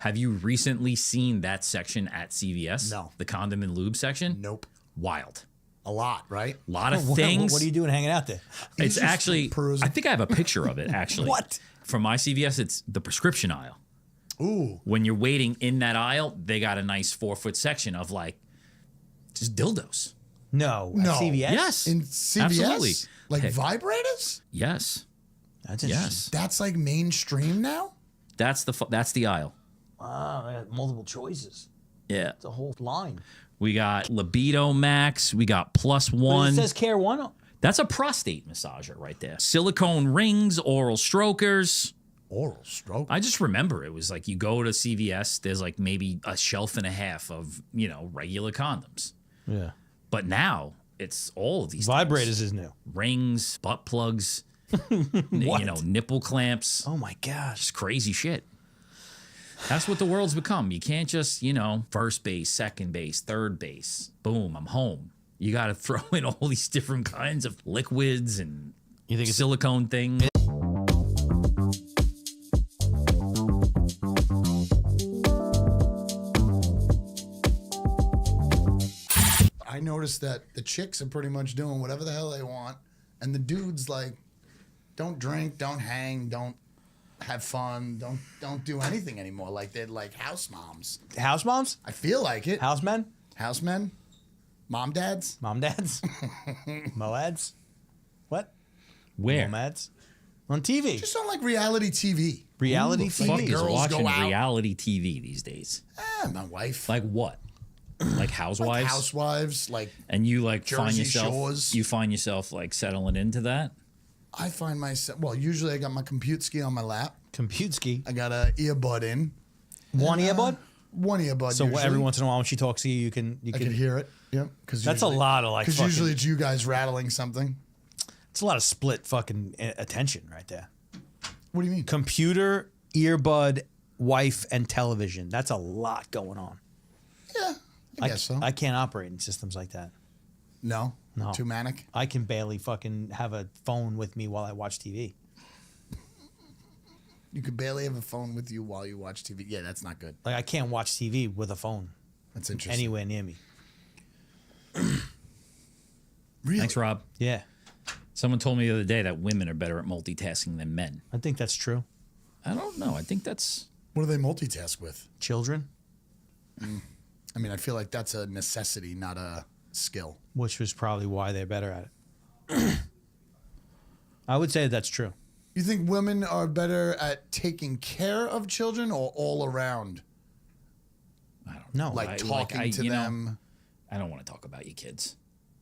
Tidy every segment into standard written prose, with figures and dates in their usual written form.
Have you recently seen that section at CVS? No. The condom and lube section? Nope. Wild. A lot, right? A lot of things. What are you doing hanging out there? It's actually, perusing. I think I have a picture of it, actually. What? From my CVS, it's the prescription aisle. Ooh. When you're waiting in that aisle, they got a nice 4-foot section of like just dildos. No. No. At CVS? Yes. In CVS? Absolutely. Like Hey. vibrators? Yes. That's interesting. Yes. That's like mainstream now? That's the aisle. Wow, I got multiple choices. Yeah. It's a whole line. We got Libido Max. We got Plus One. It says Care One. That's a prostate massager right there. Silicone rings, oral strokers. Oral stroke. I just remember it was like you go to CVS, there's like maybe a shelf and a half of, regular condoms. Yeah. But now it's all of these Vibrators things. is new. Rings, butt plugs, nipple clamps. Oh my gosh. Just crazy shit. That's what the world's become. You can't just, first base, second base, third base. Boom, I'm home. You got to throw in all these different kinds of liquids and You think it's silicone things. I noticed that the chicks are pretty much doing whatever the hell they want, and the dudes like don't drink, don't hang, don't have fun, don't do anything anymore. Like they're like house moms. house moms? I feel like it. House men? House men, mom dads. Mom dads? Moads? What? Where? Momads? On TV. Just on like reality TV. Reality Fuck TV. is girls watching go out. reality TV these days. My wife. Like what? Like housewives? Like housewives. Like And you like find Jersey yourself Shores. you find yourself like settling into that? I find myself. Well, usually I got my compute ski on my lap. Compute ski. I got a earbud in. One earbud? One earbud. So usually. every once in a while when she talks to you, you can I can hear it. Yep. That's a lot of like Because fucking, usually it's you guys rattling something. it's a lot of split fucking attention right there. What do you mean? Computer, earbud, wife, and television. That's a lot going on. Yeah, I guess so. I can't operate in systems like that. No? No. Too manic? I can barely fucking have a phone with me while I watch TV. You could barely have a phone with you while you watch TV. Yeah, that's not good. Like I can't watch TV with a phone That's interesting. anywhere near me. Really? Thanks, Rob. Yeah, Someone told me the other day that women are better at multitasking than men. I think that's true. I don't know. I think that's What do they multitask with? Children, I mean, I feel like that's a necessity, not a skill. which was probably why they're better at it. I would say that's true. You think women are better at taking care of children or all around? No, Like talking to them? I don't want to talk about your kids.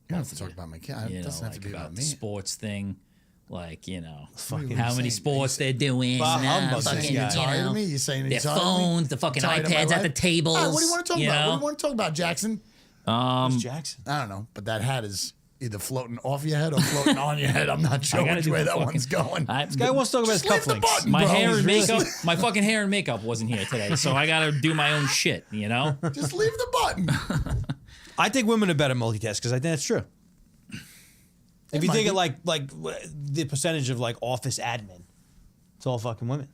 You don't have to talk about my kid. It doesn't have to be about the me. sports thing. Like, Fucking how many saying? sports they're doing. Bah, humbug, fucking, this You guy. tired of me? You saying their you're tired of me? phones, the fucking Tired of my iPads at the life? tables. All right, what do you want to talk about? What do you want to talk about, Jackson? Who's Jackson? I don't know, but that hat is either floating off your head or floating on your head. I'm not sure gotta which do way the that fucking- one's going. This guy wants to talk about his Just leave the cufflinks. button, My bro. hair and He's really- makeup, my fucking hair and makeup wasn't here today, so I gotta do my own shit, Just leave the button. I think women are better at multitask because I think that's true. If you might think be. of like the percentage of like office admin, it's all fucking women.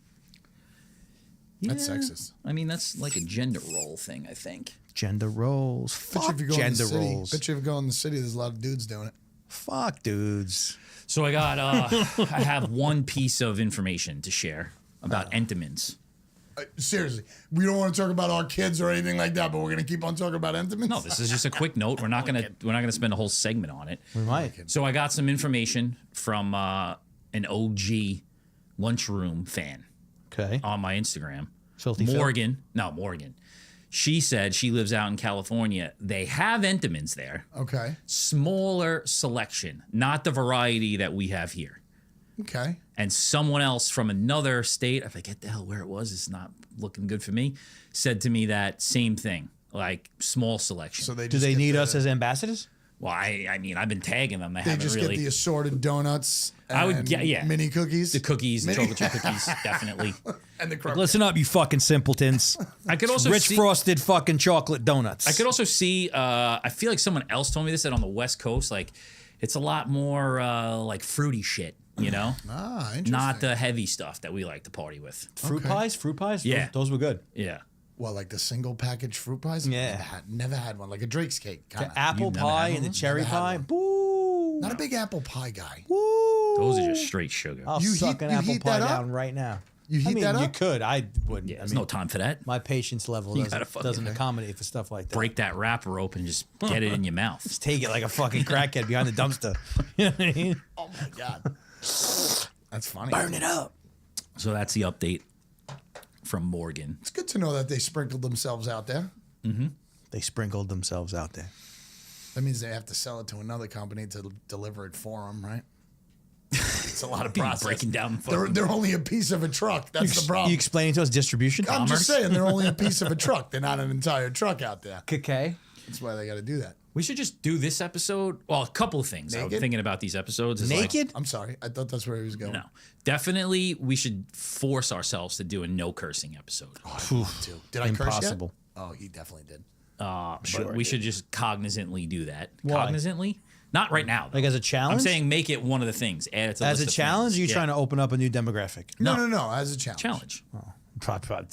That's sexist. I mean, that's like a gender role thing, I think. Gender roles. Bet you Fuck if you go in the gender city, roles. bet you if you go in the city, there's a lot of dudes doing it. Fuck dudes. So I got, I have one piece of information to share about Entenmann's. Seriously, we don't want to talk about our kids or anything like that, but we're gonna keep on talking about Entenmann. No, this is just a quick note. We're not gonna spend a whole segment on it. We might. So I got some information from an OG lunchroom fan Okay. on my Instagram. Filthy Phil. Morgan. She said she lives out in California. They have Entenmann's there. Okay. Smaller selection, not the variety that we have here. Okay. And someone else from another state, I forget the hell where it was, it's not looking good for me, said to me that same thing, like small selection. So they Do just they get need the, us as ambassadors? Well, I mean, I've been tagging them. They They haven't just really. get the assorted donuts. I would and get- yeah. mini cookies. The cookies, the Mini- chocolate chip cookies, definitely. and the croquette. Listen up, you fucking simpletons. I could also Rich see, frosted fucking chocolate donuts. I could also see. I feel like someone else told me this that on the West Coast, like it's a lot more like fruity shit. Ah, interesting. Not the heavy stuff that we like to party with. fruit pies. Fruit pies. Yeah. Those were good. Yeah. What, like the single package fruit pies? Yeah. Never had one. Like a Drake's cake, kind The of. apple You've never pie had and the one? cherry Never had pie. one. Boo. Not a big apple pie guy. Woo. Those are just straight sugar. I'll You suck heat- an you apple heat pie that up? down right now. You heat that You up? could. I wouldn't. Yeah, I there's mean, no time for that. my patience level You gotta fucking- doesn't accommodate for stuff like that. Break that wrapper open, just get it in your mouth. Just take it like a fucking crackhead behind the dumpster. You know what I mean? Oh my God. That's funny. Burn it up. So that's the update from Morgan. It's good to know that they sprinkled themselves out there. They sprinkled themselves out there. That means they have to sell it to another company to deliver it for them, right? It's a lot of process. Breaking down. They're only a piece of a truck. That's the problem. You explaining to us distribution? I'm just saying they're only a piece of a truck. They're not an entire truck out there. Okay. That's why they got to do that. We should just do this episode. Well, a couple of things. I'm Naked? thinking about these episodes. Is like, Naked? I'm sorry. I thought that's where he was going. no, definitely we should force ourselves to do a no cursing episode. Did I curse yet? Impossible. Oh, he definitely did. But we should just cognizantly do that. Why? Cognizantly? Not right now. Like as a challenge? I'm saying make it one of the things. Add it to the as a list of challenge, things. you're trying to open up a new demographic. No. As a challenge. challenge.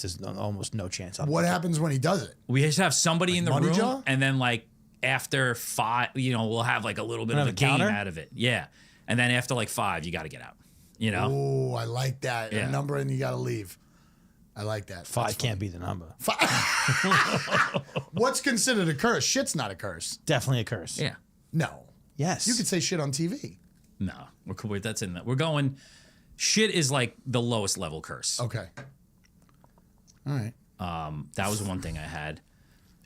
There's almost no chance. What happens when he does it? We just have somebody in the Money room, jar? and then like after 5, we'll have like a little bit of Have a a game counter? out of it. Yeah, and then after like 5, you got to get out. You know, Oh, I like that. Yeah. A number and you got to leave. I like that. Five can't be the number. What's considered a curse? Shit's not a curse. Definitely a curse. yeah. No. Yes. You could say shit on TV. No, we're cool. That's in that. We're going. Shit is like the lowest level curse. Okay. All right. That was one thing I had.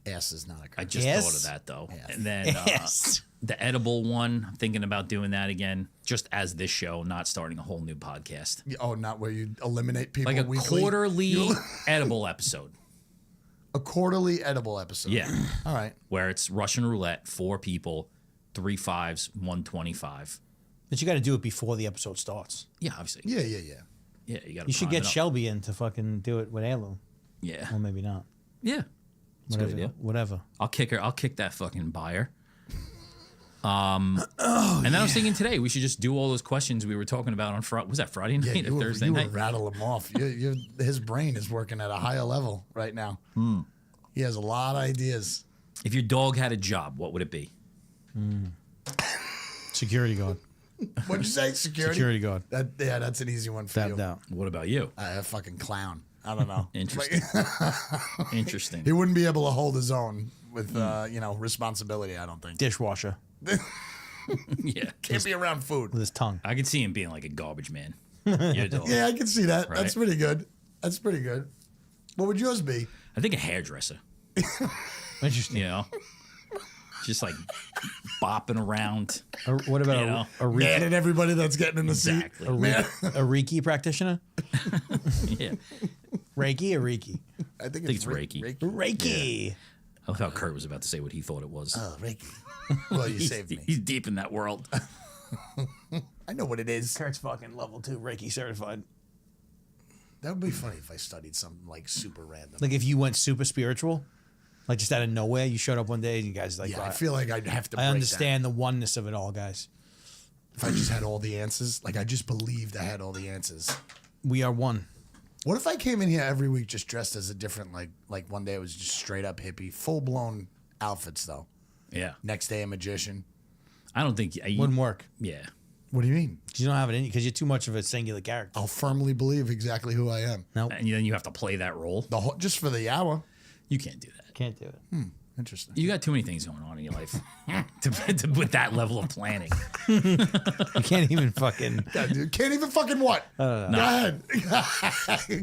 Ass is not a curse. I just Yes. thought of that though. Yes. And then Yes. the edible one, I'm thinking about doing that again, just as this show, not starting a whole new podcast. Oh, not where you eliminate people Like a weekly? quarterly edible episode. A quarterly edible episode. Yeah. All right. Where it's Russian roulette, 4 people, 3 5s, 125. But you got to do it before the episode starts. Yeah, obviously. Yeah. Yeah, you got to You should get Shelby in to fucking do it with Heirloom. Yeah. Or maybe not. Yeah. It's a good Whatever. idea. Whatever. I'll kick her. I'll kick that fucking buyer. And then I was thinking today we should just do all those questions we were talking about on Friday. Was that Friday Yeah, night or Thursday you night? rattle him off. His brain is working at a higher level right now. He has a lot of ideas. If your dog had a job, what would it be? Security guard. What'd you say? Security guard. That's an easy one for you. Tapped out. What about you? A fucking clown. I don't know. Interesting. Interesting. He wouldn't be able to hold his own with responsibility. I don't think. Dishwasher Yeah. Can't be around food. with his tongue. I could see him being like a garbage man. Your dog. Yeah, I can see that. Right. That's pretty good. That's pretty good. What would yours be? I think a hairdresser. Interesting. You know, just like bopping around. What about You know. a Mad at everybody that's getting in the Exactly. seat. Man, a Reiki practitioner? Yeah. Reiki or Reiki? I think it's Reiki. Reiki. I thought Kurt was about to say what he thought it was. Oh, Reiki. Well, you saved me. He's deep in that world. I know what it is. Kurt's fucking level 2 Reiki certified. That would be funny if I studied something like super random. Like if you went super spiritual, like just out of nowhere, you showed up one day and you guys like, Yeah, I feel like I'd have to. I break understand the oneness of it all, guys. that. If I just had all the answers, like I just believed I had all the answers. We are one. What if I came in here every week just dressed as a different, like one day it was just straight up hippie, full blown outfits though. Yeah. Next day a magician. I don't think. Wouldn't work. Yeah. What do you mean? You don't have it in you because you're too much of a singular character. I'll firmly believe exactly who I am. No, And then you have to play that role. The whole, just for the hour. You can't do that. can't do it. Interesting. You got too many things going on in your life with that level of planning. You can't even fucking. Yeah, dude, can't even fucking what? Go ahead.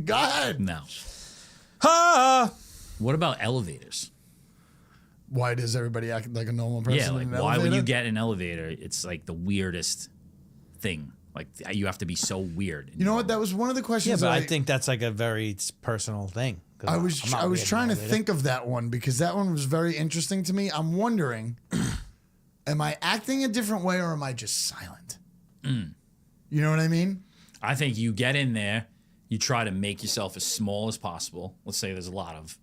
Go ahead. No. Ha! What about elevators? Why does everybody act like a normal person? Yeah, like in an why would elevator? you get an elevator? It's like the weirdest thing. Like you have to be so weird. You know what? That was one of the Yeah, questions. but that I think that's like a very personal thing. 'Cause I was I'm not I was weird trying to about it. think of that one because that one was very interesting to me. I'm wondering, am I acting a different way or am I just silent? You know what I mean? I think you get in there, you try to make yourself as small as possible. Let's say there's a lot of,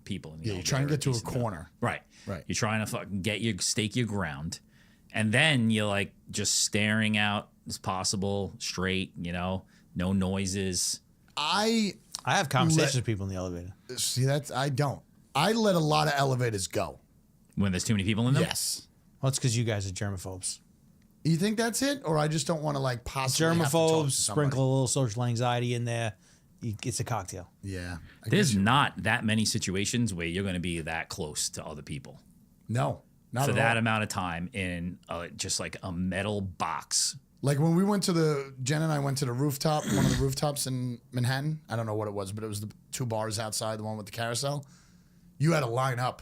people in the Yeah, you elevator, try and get to a decent amount. corner. Right. Right. You're trying to fucking stake your ground. And then you're like just staring out as possible, straight, no noises. I I have conversations with people in the elevator. See, I don't. I let a lot of elevators go. When there's too many people in them? Yes. Well, it's because you guys are germaphobes. You think that's it? Or I just don't want to like possibly have to talk Germaphobes, to somebody? sprinkle a little social anxiety in there. It's a cocktail. Yeah. I There's guess not that many situations where you're going to be that close to other people No. Not for at that all. amount of time in just like a metal box. Like when we went to Jen and I went to the rooftop, one of the rooftops in Manhattan. I don't know what it was, but it was the 2 bars outside, the one with the carousel. You had to line up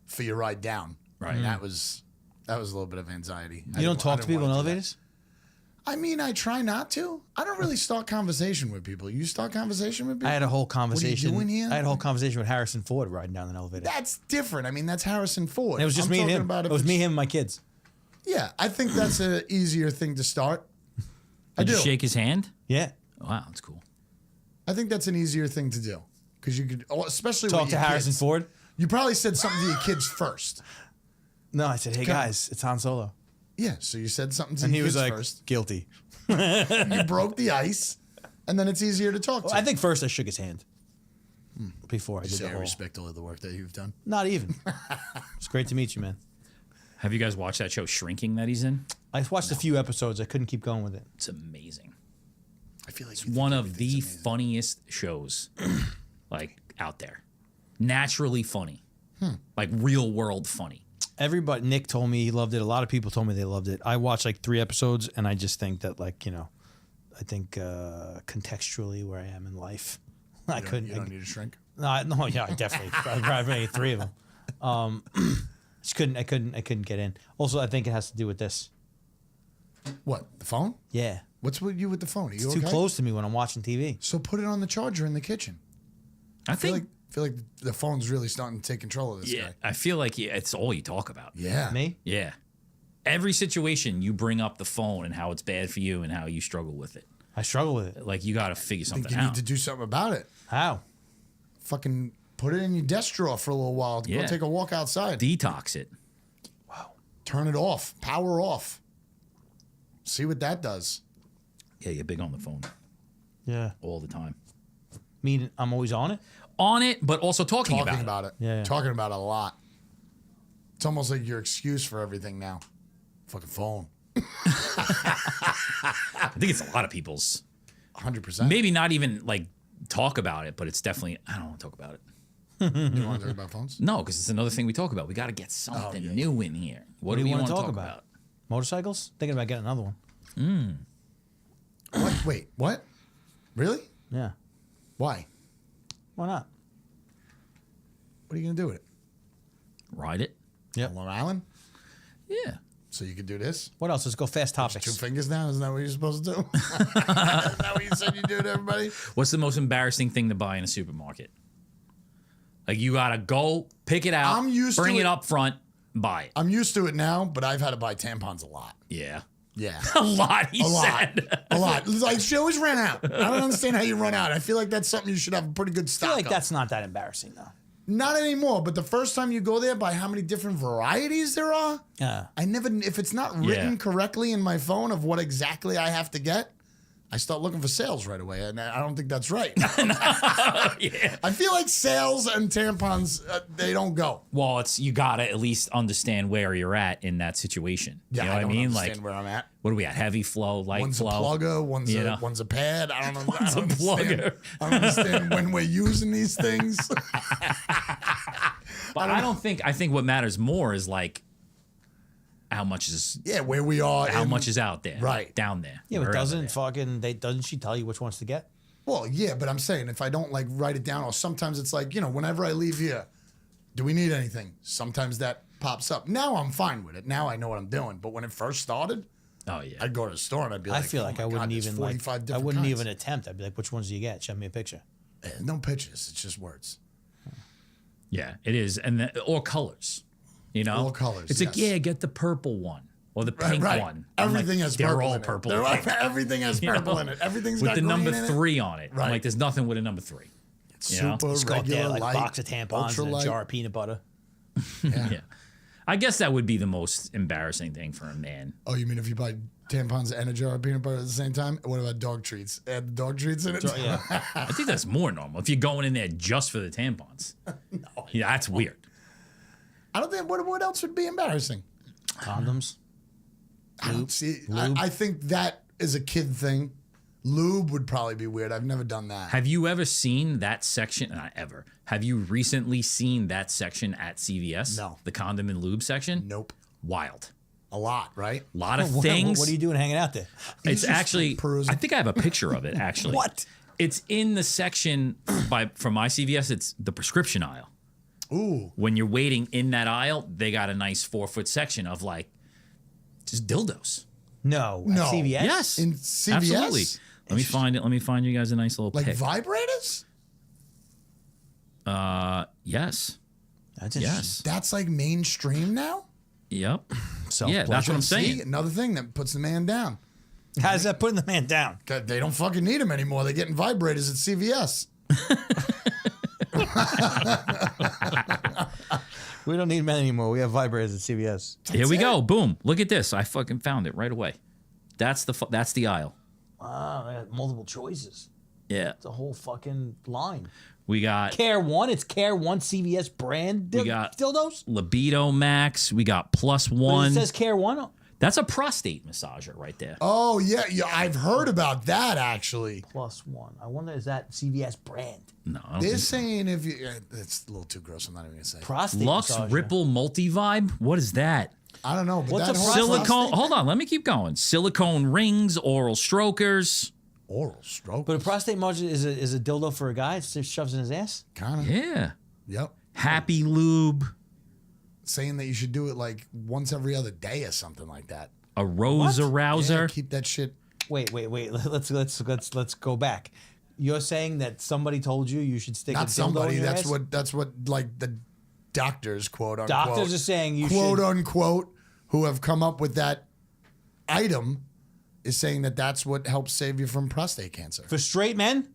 for your ride down. Right. And that was a little bit of anxiety. You don't talk to people in elevators? I mean, I try not to. I don't really start conversation with people. You start conversation with people? I had a whole conversation. What are you doing here? I had a whole conversation with Harrison Ford riding down an elevator. That's different. I mean, that's Harrison Ford. And it was just me and him. It was me, him, and my kids. Yeah, I think that's an easier thing to start. Did you do. shake his hand? Yeah. Wow, that's cool. I think that's an easier thing to do because you could, especially Talk with to your Harrison kids. Ford? You probably said something to your kids first. No, I said, hey, guys, it's Han Solo. Yeah, so you said something to And he your was kids like, first. guilty. You broke the ice, and then it's easier to talk to. I think first I shook his hand before I did the I whole. respect all of the work that you've done. Not even. It's great to meet you, man. Have you guys watched that show Shrinking that he's in? I watched a few episodes. I couldn't keep going with it. It's amazing. I feel like It's one of the funniest shows like out there. Naturally funny. Like real world funny. Everybody, Nick told me he loved it. A lot of people told me they loved it. I watched like 3 episodes, and I just think that, like, you know, I think contextually where I am in life, I couldn't. You don't need to shrink. No, yeah, I definitely. I'd probably made 3 of them. Just couldn't. I couldn't get in. Also, I think it has to do with this. What, the phone? Yeah, What's with you with the phone? Are you it's okay? too close to me when I'm watching TV. So put it on the charger in the kitchen. I I feel think like the phone's really starting to take control of this yeah, guy. I feel like it's all you talk about. Yeah. Me? Yeah. Every situation you bring up the phone and how it's bad for you and how you struggle with it. I struggle with it. Like you got to figure I something think you need out. to do something about it. How? Fucking put it in your desk drawer for a little while. Yeah. Go take a walk outside. Detox it. Turn it off. Power off. See what that does. Yeah, you're big on the phone Yeah. all the time. Mean I'm always on it. On it, but also talking Talking about, about it. Yeah. Talking about it a lot. It's almost like your excuse for everything now. Fucking phone. I think it's a lot of people's. 100%. Maybe not even like talk about it, but it's definitely. I don't want to talk about it. You want to talk about phones? No, because it's another thing we talk about. We got to get something new in here. What do we want to talk about? Motorcycles? Thinking about getting another one. What? Wait, what? Really? Yeah. Why? Why not? What are you going to do with it? Ride it. Yep. On Long Island? Yeah. So you could do this? What else? Let's go fast 2 topics. fingers down? Isn't that what you're supposed to do? Isn't that what you said you do to everybody? What's the most embarrassing thing to buy in a supermarket? Like you gotta go pick it out, I'm used to bring it it. up front, buy it. I'm used to it now, but I've had to buy tampons a lot. Yeah. Yeah. A lot, he A lot. said. A lot. It's like she always ran out. I don't understand how you run out. I feel like that's something you should have a pretty good I stock feel like of. that's not that embarrassing, though. Not anymore, but the first time you go there, by how many different varieties there are, Yeah. I never, if it's not written Yeah. correctly in my phone of what exactly I have to get, I start looking for sales right away, and I don't think that's right. Yeah. I feel like sales and tampons, they don't go. Well, it's you gotta at least understand where you're at in that situation. Yeah, you know what I don't mean? understand Like, where I'm at. what are we at? Heavy flow, light One's flow. a plugger, You know? one's a pad. I don't know. One's I don't a understand. plugger. I don't understand when we're using these things. But I think what matters more is like how much is Yeah, where we are. how in- much is out there, Right. down there. Yeah, but wherever doesn't there. doesn't she tell you which ones to get? Well, yeah, but I'm saying if I don't like write it down, or sometimes it's like, whenever I leave here, do we need anything? Sometimes that pops up. Now I'm fine with it. Now I know what I'm doing. But when it first started, Oh yeah. I'd go to the store and I'd be I like, feel oh like my I wouldn't God, there's even 45 I different wouldn't kinds. even attempt. I'd be like, which ones do you get? Show me a picture. No pictures. It's just words. Yeah, it is, or colors. You know, Or colors, It's like, yes. yeah, get the purple one or the pink Right. one. I'm Everything like, has they're purple all in it. purple. They're and pink, everything has you purple know? in it. Everything's with got the green number in it. 3 on it. I'm Right. like, there's nothing with a number 3. You know? Super Just go up regular, there like light, a box of tampons ultra and a light. jar of peanut butter. Yeah. Yeah. I guess that would be the most embarrassing thing for a man. Oh, you mean if you buy tampons and a jar of peanut butter at the same time? What about dog treats? Add the dog treats in it? Yeah. I think that's more normal. If you're going in there just for the tampons. No. Yeah, that's weird. I don't think, what else would be embarrassing? Condoms. I don't see. I think that is a kid thing. Lube would probably be weird. I've never done that. Have you ever seen that section? Not ever. Have you recently seen that section at CVS? No. The condom and lube section? Nope. Wild. A lot, right? A lot of What, things. what are you doing hanging out there? It's just actually, perusing. I think I have a picture of it, actually. What? It's in the section from my CVS. It's the prescription aisle. Ooh. When you're waiting in that aisle, they got a nice 4-foot section of like just dildos. No. No. At CVS? Yes. In CVS? Absolutely. Let me find it. Let me find you guys a nice little Like pic. vibrators? Yes. That's interesting. Yes. That's like mainstream now? Yep. Self-pleasure. Yeah, that's what I'm saying. See, another thing that puts the man down. How's that putting the man down? They don't fucking need them anymore. They're getting vibrators at CVS. We don't need men anymore. We have vibrators at CVS. Here we go. Boom. Look at this. I fucking found it right away. That's the aisle. Wow, they got multiple choices. Yeah. It's a whole fucking line. We got Care One. It's Care One CVS brand We got- dildos. Libido Max. We got Plus But One. it says Care One. That's a prostate massager right there. Oh, yeah. I've heard about that, actually. Plus One. I wonder, is that CVS brand? No, I don't They're think so. saying if you... It's a little too gross. I'm not even going to say. Prostate Lux massager. Ripple Multi Vibe. What is that? I don't know. But What's that a whole Silicone. prostate- Hold on. Let me keep going. Silicone rings, oral strokers. Oral stroke. But a prostate massager is a dildo for a guy. It just shoves in his ass. Kind of. Yeah. Yep. Happy Lube. Saying that you should do it like once every other day or something like that. A Rose Yeah, Arouser. keep that shit. Wait. Let's go back. You're saying that somebody told you should stick a Not dildo somebody. in your That's ass? that's what like the doctors, quote unquote. Doctors are saying you quote should. unquote, who have come up with that item, is saying that that's what helps save you from prostate cancer. For straight men?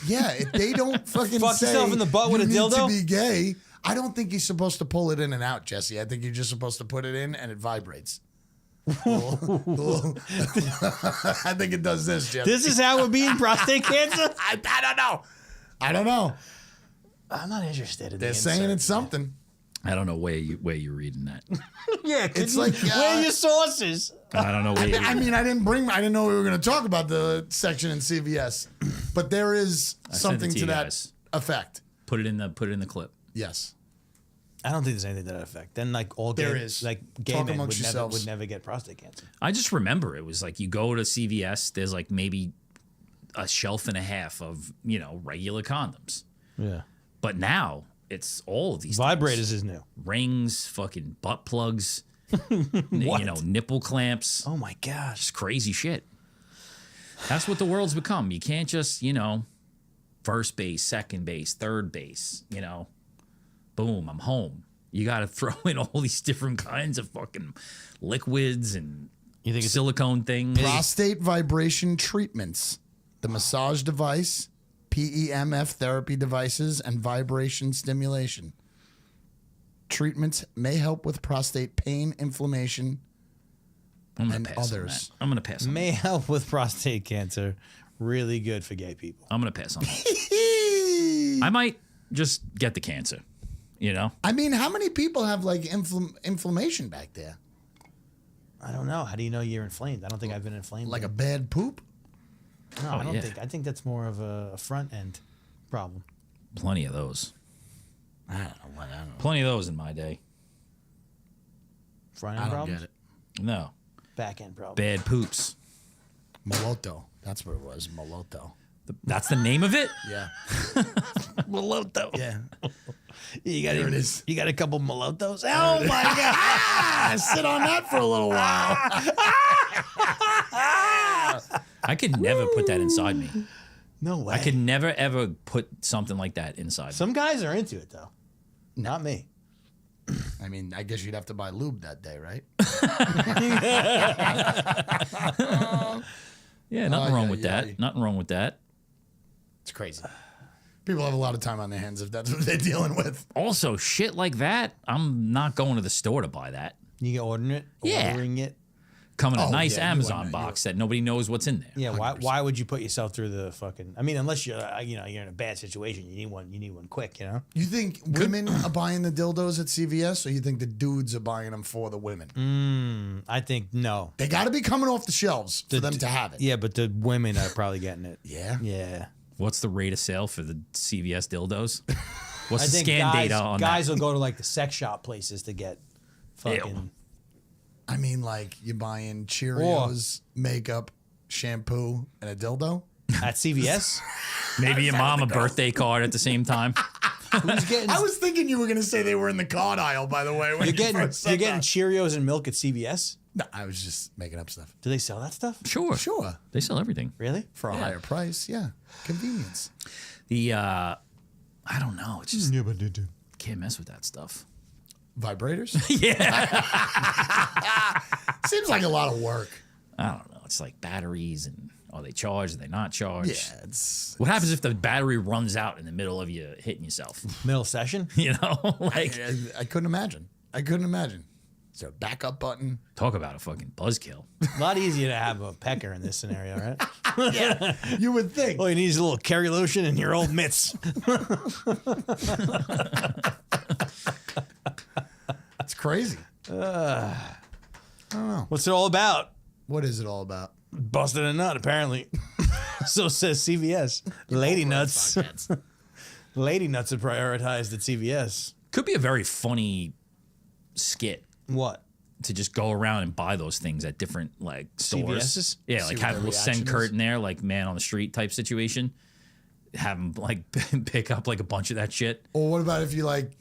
Yeah, if they don't fucking Fuck say yourself in the butt with you a need dildo? to be gay, I don't think you're supposed to pull it in and out, Jesse. I think you're just supposed to put it in and it vibrates. I think it does this, Jesse. This is how we're being prostate cancer? I don't know. I don't know. I'm not interested in They're the saying insert. it's something. I don't know where you're reading that. Yeah, It's like, where are your sources? I don't know where you're I mean, I didn't know we were going to talk about the section in CVS, but there is sent it something to to you that guys. effect. Put it in the clip. Yes. I don't think there's anything to that effect. Then, like all There gay, is. like gay Talk men amongst would yourselves. never get prostate cancer. I just remember it was like you go to CVS, there's like maybe a shelf and a half of, regular condoms. Yeah, But now it's all of these vibrators things. is new. Rings, fucking butt plugs, nipple clamps, Oh my gosh! just crazy shit. That's what the world's become. You can't just, first base, second base, third base, boom, I'm home. You got to throw in all these different kinds of fucking liquids and You think it's silicone things. Prostate vibration treatments, the massage device, PEMF therapy devices, and vibration stimulation. Treatments may help with prostate pain, inflammation, I'm gonna and pass on others. that. I'm going to pass on may that. help with prostate cancer? Really good for gay people. I'm going to pass on that. I might just get the cancer, I mean, how many people have like inflammation back there? I don't know. How do you know you're inflamed? I don't think I've been inflamed. Like a bad poop? no, Oh, I don't yeah. think. I think that's more of a front end problem. Plenty of those. I don't know. Plenty of those in my day. Front I end don't problems. get it. No. Back end problem. Bad poops. Moloto. That's what it was. Moloto. That's the name of it? Yeah. Moloto. Yeah. You got There it is. You got a couple molotos. Oh my god! I sit on that for a little while. I could never put that inside me. No way. I could never, ever put something like that inside me. Some guys are into it though. Not me. I mean, I guess you'd have to buy lube that day, right? Yeah, nothing wrong with yeah. that. Nothing wrong with that. It's crazy. People have a lot of time on their hands if that's what they're dealing with. Also, shit like that, I'm not going to the store to buy that. You ordering it? Yeah. Ordering it? Come in a Oh, nice yeah, you Amazon wouldn't- box that nobody knows what's in there. Yeah, why would you put yourself through the fucking? I mean, unless you're you're in a bad situation, you need one quick, you know. You think women are buying the dildos at CVS, or you think the dudes are buying them for the women? I think no. They got to be coming off the shelves for them to have it. Yeah, but the women are probably getting it. Yeah. Yeah. What's the rate of sale for the CVS dildos? What's I the think scan data on guys that? will go to like the sex shop places to get fucking. Ew. I mean, like you're buying Cheerios, makeup, shampoo, and a dildo. At CVS? Maybe your mom a birthday card at the same time. Who's getting? I was thinking you were going to say they were in the card aisle. By the way, when You're getting first said that. Cheerios and milk at CVS. No, I was just making up stuff. Do they sell that stuff? Sure. Sure, They sell everything. Really? for a higher price. Yeah, convenience. The I don't know. It's just Yeah, but they do. can't mess with that stuff. Vibrators Yeah. seems like a lot of work. I don't know. It's like batteries and are they charged? Are they not charged? Yeah, it's. What happens if the battery runs out in the middle of you hitting yourself? Middle session? You know, like I couldn't imagine. I couldn't imagine. Is there a backup button? talk about a fucking buzzkill. A lot easier to have a pecker in this scenario, right? Yeah, you would think. All you need is a little Kerry lotion and your old mitts. It's crazy. What's it all about? What is it all about? Busted a nut, apparently. So says CVS. Lady nuts. Lady nuts are prioritized at CVS. Could be a very funny skit What? to just go around and buy those things at different like stores. CVS's? Yeah, See like what have a their little send reaction Kurt is. in there, like man on the street type situation. Have them like pick up like a bunch of that shit. Or what about if you like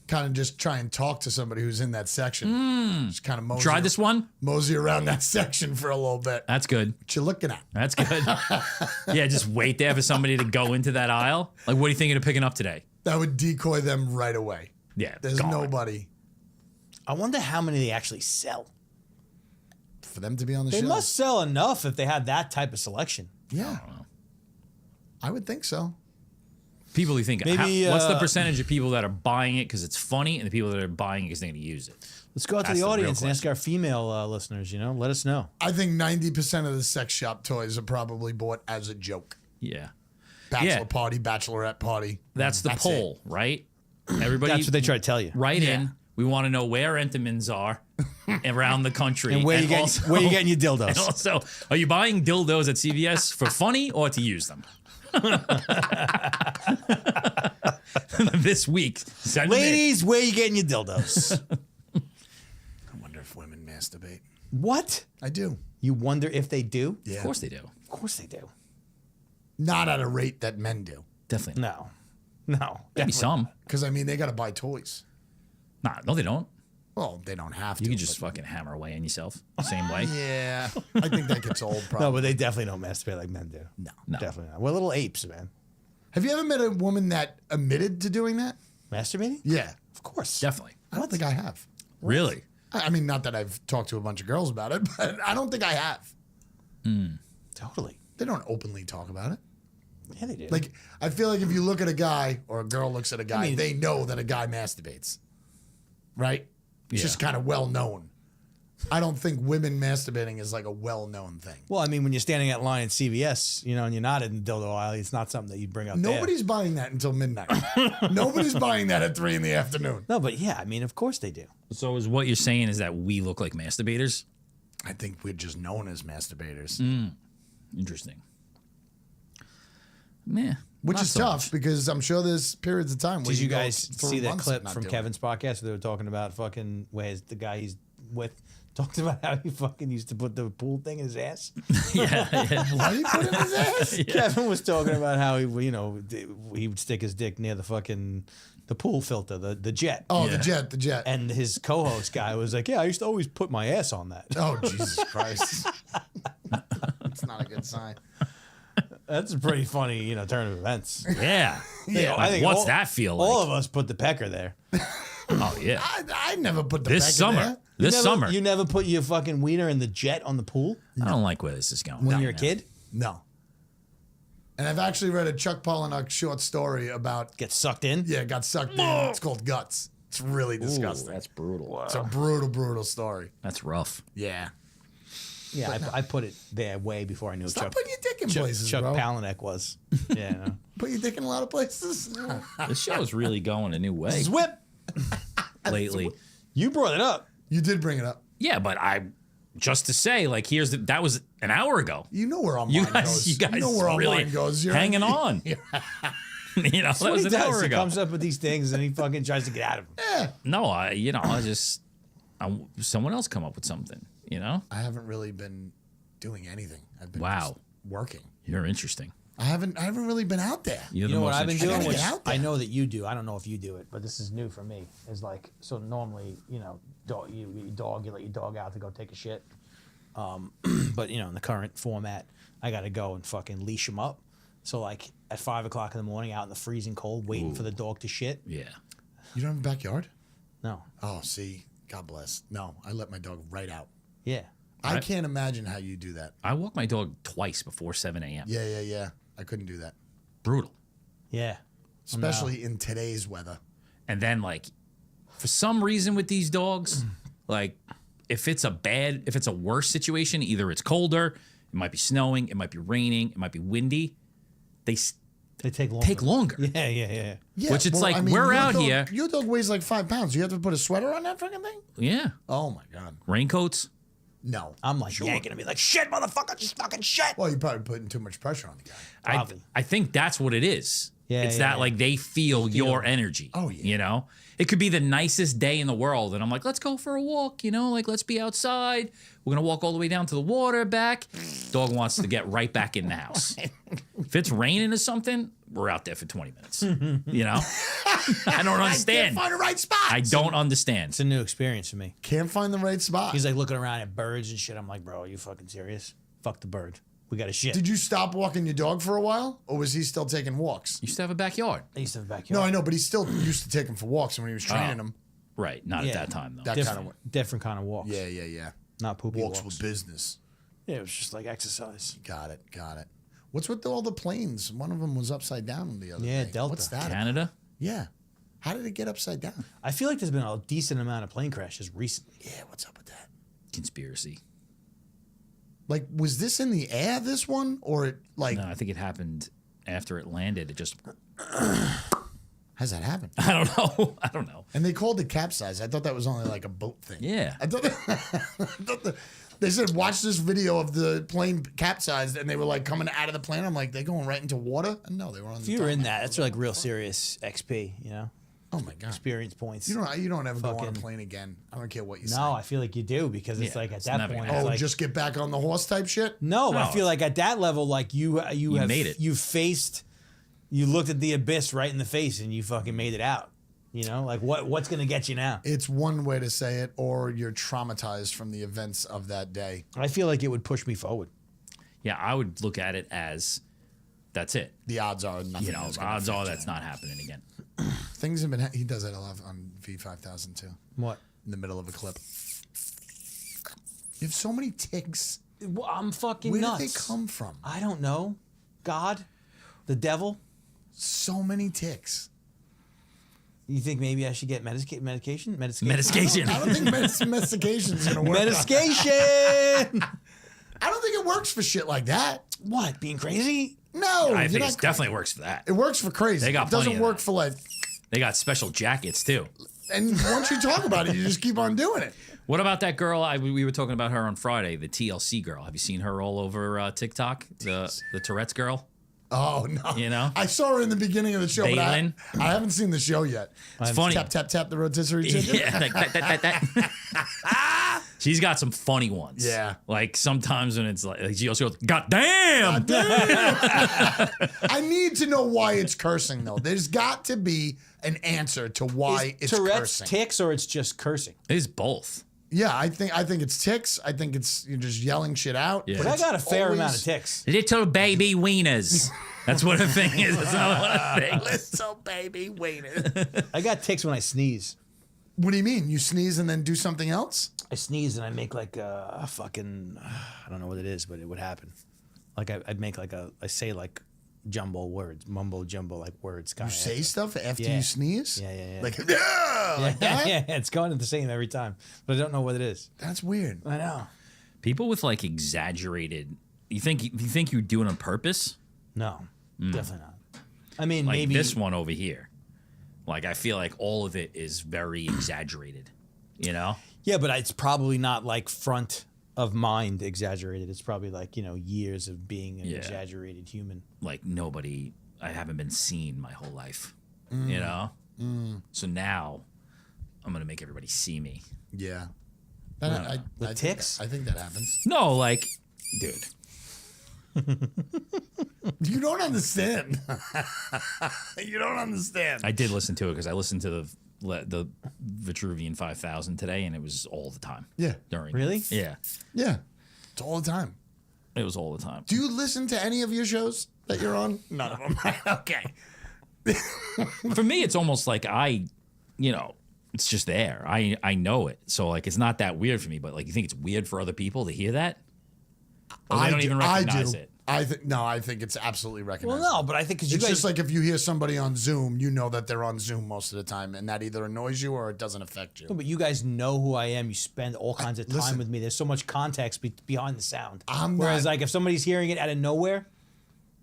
kind of just try and talk to somebody who's in that section? Just kind of Try this one. mosey around that section for a little bit. That's good. What you looking at? That's good. Yeah, just wait there for somebody to go into that aisle. Like, what are you thinking of picking up today? That would decoy them right away. Yeah, There's gone. nobody I wonder how many they actually sell. for them to be on the They show. must sell enough if they had that type of selection. Yeah, I would think so. People who think, Maybe, what's the percentage of people that are buying it because it's funny and the people that are buying it because they're going to use it? Let's go out to That's the the real audience and ask question. our female listeners, let us know. I think 90% of the sex shop toys are probably bought as a joke. Yeah. Bachelor party, bachelorette party. That's the That's poll, right? Everybody That's what they try to tell you. write Yeah. in. We want to know where Entenmann's are around the country. And where you getting your dildos? And also, are you buying dildos at CVS for funny or to use them? This week, send them in. Ladies, where you getting your dildos? I wonder if women masturbate. What? I do. You wonder if they do? Yeah. Of course they do. Of course they do. Not at a rate that men do. Definitely. No. No. Maybe some. Because, I mean, they got to buy toys. Nah, no, they don't. Well, they don't have to. You can just but- fucking hammer away on yourself the same way. Yeah. I think that gets old, probably. No, but they definitely don't masturbate like men do. No. Definitely not. We're little apes, man. Have you ever met a woman that admitted to doing that? Masturbating? Yeah. Of course. Definitely. I don't think I have. Really? I mean, not that I've talked to a bunch of girls about it, but I don't think I have. Totally. They don't openly talk about it. Yeah, they do. Like, I feel like if you look at a guy or a girl looks at a guy, mean- they know that a guy masturbates. Right? It's Yeah. just kind of well known. I don't think women masturbating is like a well known thing. well, I mean, when you're standing at line at CVS, and you're not in the dildo aisle, it's not something that you bring up there. Nobody's buying that until midnight. Nobody's buying that at 3 p.m. No, but yeah, I mean, of course they do. So is what you're saying is that we look like masturbators? I think we're just known as masturbators, Interesting. Yeah. which not is so tough much. because I'm sure there's periods of time where Did you go guys through see that months clip not from doing Kevin's podcast where they were talking about fucking where the guy he's with talked about how he fucking used to put the pool thing in his ass? Yeah. it. Why you put it in his ass? Kevin was talking about how he would stick his dick near the pool filter, the jet. Oh, Yeah. the jet. And his co-host guy was like, "Yeah, I used to always put my ass on that." Oh, Jesus Christ. It's not a good sign. That's a pretty funny, turn of events. Yeah. Yeah, I think What's all- that feel like? All of us put the pecker there. Oh, yeah. I never put the This peck in summer. there. This summer. You never put your fucking wiener in the jet on the pool I don't like where this is going. when right you're a now. kid? No. And I've actually read a Chuck Palahniuk short story about Get sucked in. yeah, got sucked in. It's called Guts. It's really disgusting. That's brutal. It's a brutal story. That's rough. Yeah. Yeah, I put it there way before I knew Stop Chuck. putting your dick in places, Chuck bro. Palahniuk was. Yeah. No. Put your dick in a lot of places. This show is really going a new way Zwip. lately. You brought it up. You did bring it up. Yeah, but just to say, like, that was an hour ago. You know where our You mind guys, goes. you guys know where our really mind goes. You're hanging on. You know, that was an hour He ago. comes up with these things and he fucking tries to get out of them. No, someone else come up with something. You know, I haven't really been doing anything. I've been Wow. just working. you're interesting. I haven't really been out there. You're You the know what most I've been interesting. doing, gotta which get out there. I know that you do. I don't know if you do it, but this is new for me. Is like, so normally, you know, you let your dog out to go take a shit. But you know, in the current format, I got to go and fucking leash him up. So like at 5 o'clock in the morning, out in the freezing cold, waiting for the dog to shit. Yeah. You don't have a backyard? No. Oh, see, God bless. No, I let my dog right out. Yeah. I can't imagine how you do that. I walk my dog twice before 7 a.m. Yeah. I couldn't do that, Brutal. Yeah. especially in today's weather. And then, like, for some reason with these dogs, like, if it's a worse situation, either it's colder, it might be snowing, it might be raining, it might be windy, they take longer. take longer. Yeah. Yeah, Which it's like, we're your out dog- here. Your dog weighs like 5 pounds. You have to put a sweater on that fucking thing? Yeah. Oh my God. Raincoats. No. I'm like yanking him, be like, shit, motherfucker, just fucking shit. Well, you're probably putting too much pressure on the guy. Probably. I think that's what it is. Yeah, it's yeah, that yeah. like they feel your energy. Oh, yeah. You know, it could be the nicest day in the world, and I'm like, let's go for a walk. You know, like let's be outside. We're gonna walk all the way down to the water, back. Dog wants to get right back in the house. If it's raining or something, we're out there for 20 minutes. You know, I don't I understand. can't find the right spot. I don't understand. It's a new experience for me. Can't find the right spot. He's like looking around at birds and shit. I'm like, bro, are you fucking serious? Fuck the bird. We got a shit. Did you stop walking your dog for a while, or was he still taking walks? You used to have a backyard, I used to have a No, backyard. I know, but he still used to take him for walks when he was training him. right? Not Yeah. at that time though. That different, kind of different kind of walks. yeah. Not poopy Walks walks. with business. Yeah, it was just like exercise. Got it. What's with all the planes? One of them was upside down the other Yeah, day. Delta. What's that? Canada. Yeah. How did it get upside down? I feel like there's been a decent amount of plane crashes recently. Yeah, what's up with that? Conspiracy. Like, was this in the air, this one? Or it, like, No, I think it happened after it landed. It just. how's that happen? I don't know. I don't know. And they called it capsize. I thought that was only like a boat thing. Yeah. I thought they said, watch this video of the plane capsized, and they were like coming out of the plane. I'm like, they going right into water? And no, they were on If the you were top. in that, that's like real serious XP, you know? Oh my God. Experience points. You don't ever go on a Fucking- plane again. I don't care what you say. No, I feel like you do because it's Yeah, like at it's that never point. gonna It's Oh, like, just get back on the horse type shit? no, No, I feel like at that level, like you have made it. You looked at the abyss right in the face and you fucking made it out. You know, like what's gonna get you now? It's one way to say it, or you're traumatized from the events of that day. I feel like it would push me forward. Yeah, I would look at it as that's it. The odds are nothing. You know, is gonna odds are affect that's you. not happening again. Things have been. He does that a lot on V5000 too. What? In the middle of a clip. You have so many ticks. Well, I'm fucking Where nuts. did they come from? I don't know. God, the devil. So many ticks. You think maybe I should get medication? Medication? Medication. I don't think medication is gonna work. Medication. I don't think it works for shit like that. What? Being crazy? No, I you're think not it definitely works for that. It works for crazy. They got it doesn't plenty of work that. for like. They got special jackets too. And once you talk about it, you just keep on doing it. What about that girl? We were talking about her on Friday, the TLC girl. Have you seen her all over TikTok? The Tourette's girl. Oh no! You know? I saw her in the beginning of the show, but Balin? I haven't seen the show yet. It's funny. Tap tap tap the rotisserie chicken. Yeah, like that. She's got some funny ones. Yeah. Like sometimes when it's like she also goes, "God damn!" I need to know why it's cursing though. There's got to be an answer to why it's Tourette's cursing. ticks or it's just cursing? It's both. Yeah, I think it's ticks. I think it's you're just yelling shit out. Yeah. But I got a fair always- amount of ticks. Little baby wieners. That's what a thing is. That's not what a thing is. Little baby waiting. I got ticks when I sneeze. What do you mean? You sneeze and then do something else? I sneeze and I make like a fucking, I don't know what it is, but it would happen. Like I'd make like I say like mumbo jumbo like words. You Kind say stuff after Yeah. you sneeze? Yeah. Like, yeah, like that? yeah, it's going the same every time, but I don't know what it is. That's weird. I know. People with like exaggerated. You think you're doing it on purpose? No, definitely not. I mean, Like maybe this one over here. Like I feel like all of it is very exaggerated. You know? Yeah, but it's probably not like front of mind exaggerated. It's probably like, years of being an exaggerated human. Like I haven't been seen my whole life. You know? So now I'm gonna make everybody see me. Yeah. With ticks? I think that happens. No, like, dude. You don't understand. You don't understand. I did listen to it because I listened to the Vitruvian 5000 today, and it was all the time. Yeah. Really? Yeah, Yeah. It's all the time. it was all the time. Do you listen to any of your shows that you're on? None of them. Okay. For me, it's almost like it's just there. I know it, so like it's not that weird for me. But like, you think it's weird for other people to hear that? Or they don't even recognize it. I think it's absolutely recognizable. Well, no, but I think because It's just like if you hear somebody on Zoom, you know that they're on Zoom most of the time, and that either annoys you or it doesn't affect you. No, but you guys know who I am. You spend all kinds of time listen. with me. There's so much context behind the sound. I'm Whereas, not- like, if somebody's hearing it out of nowhere,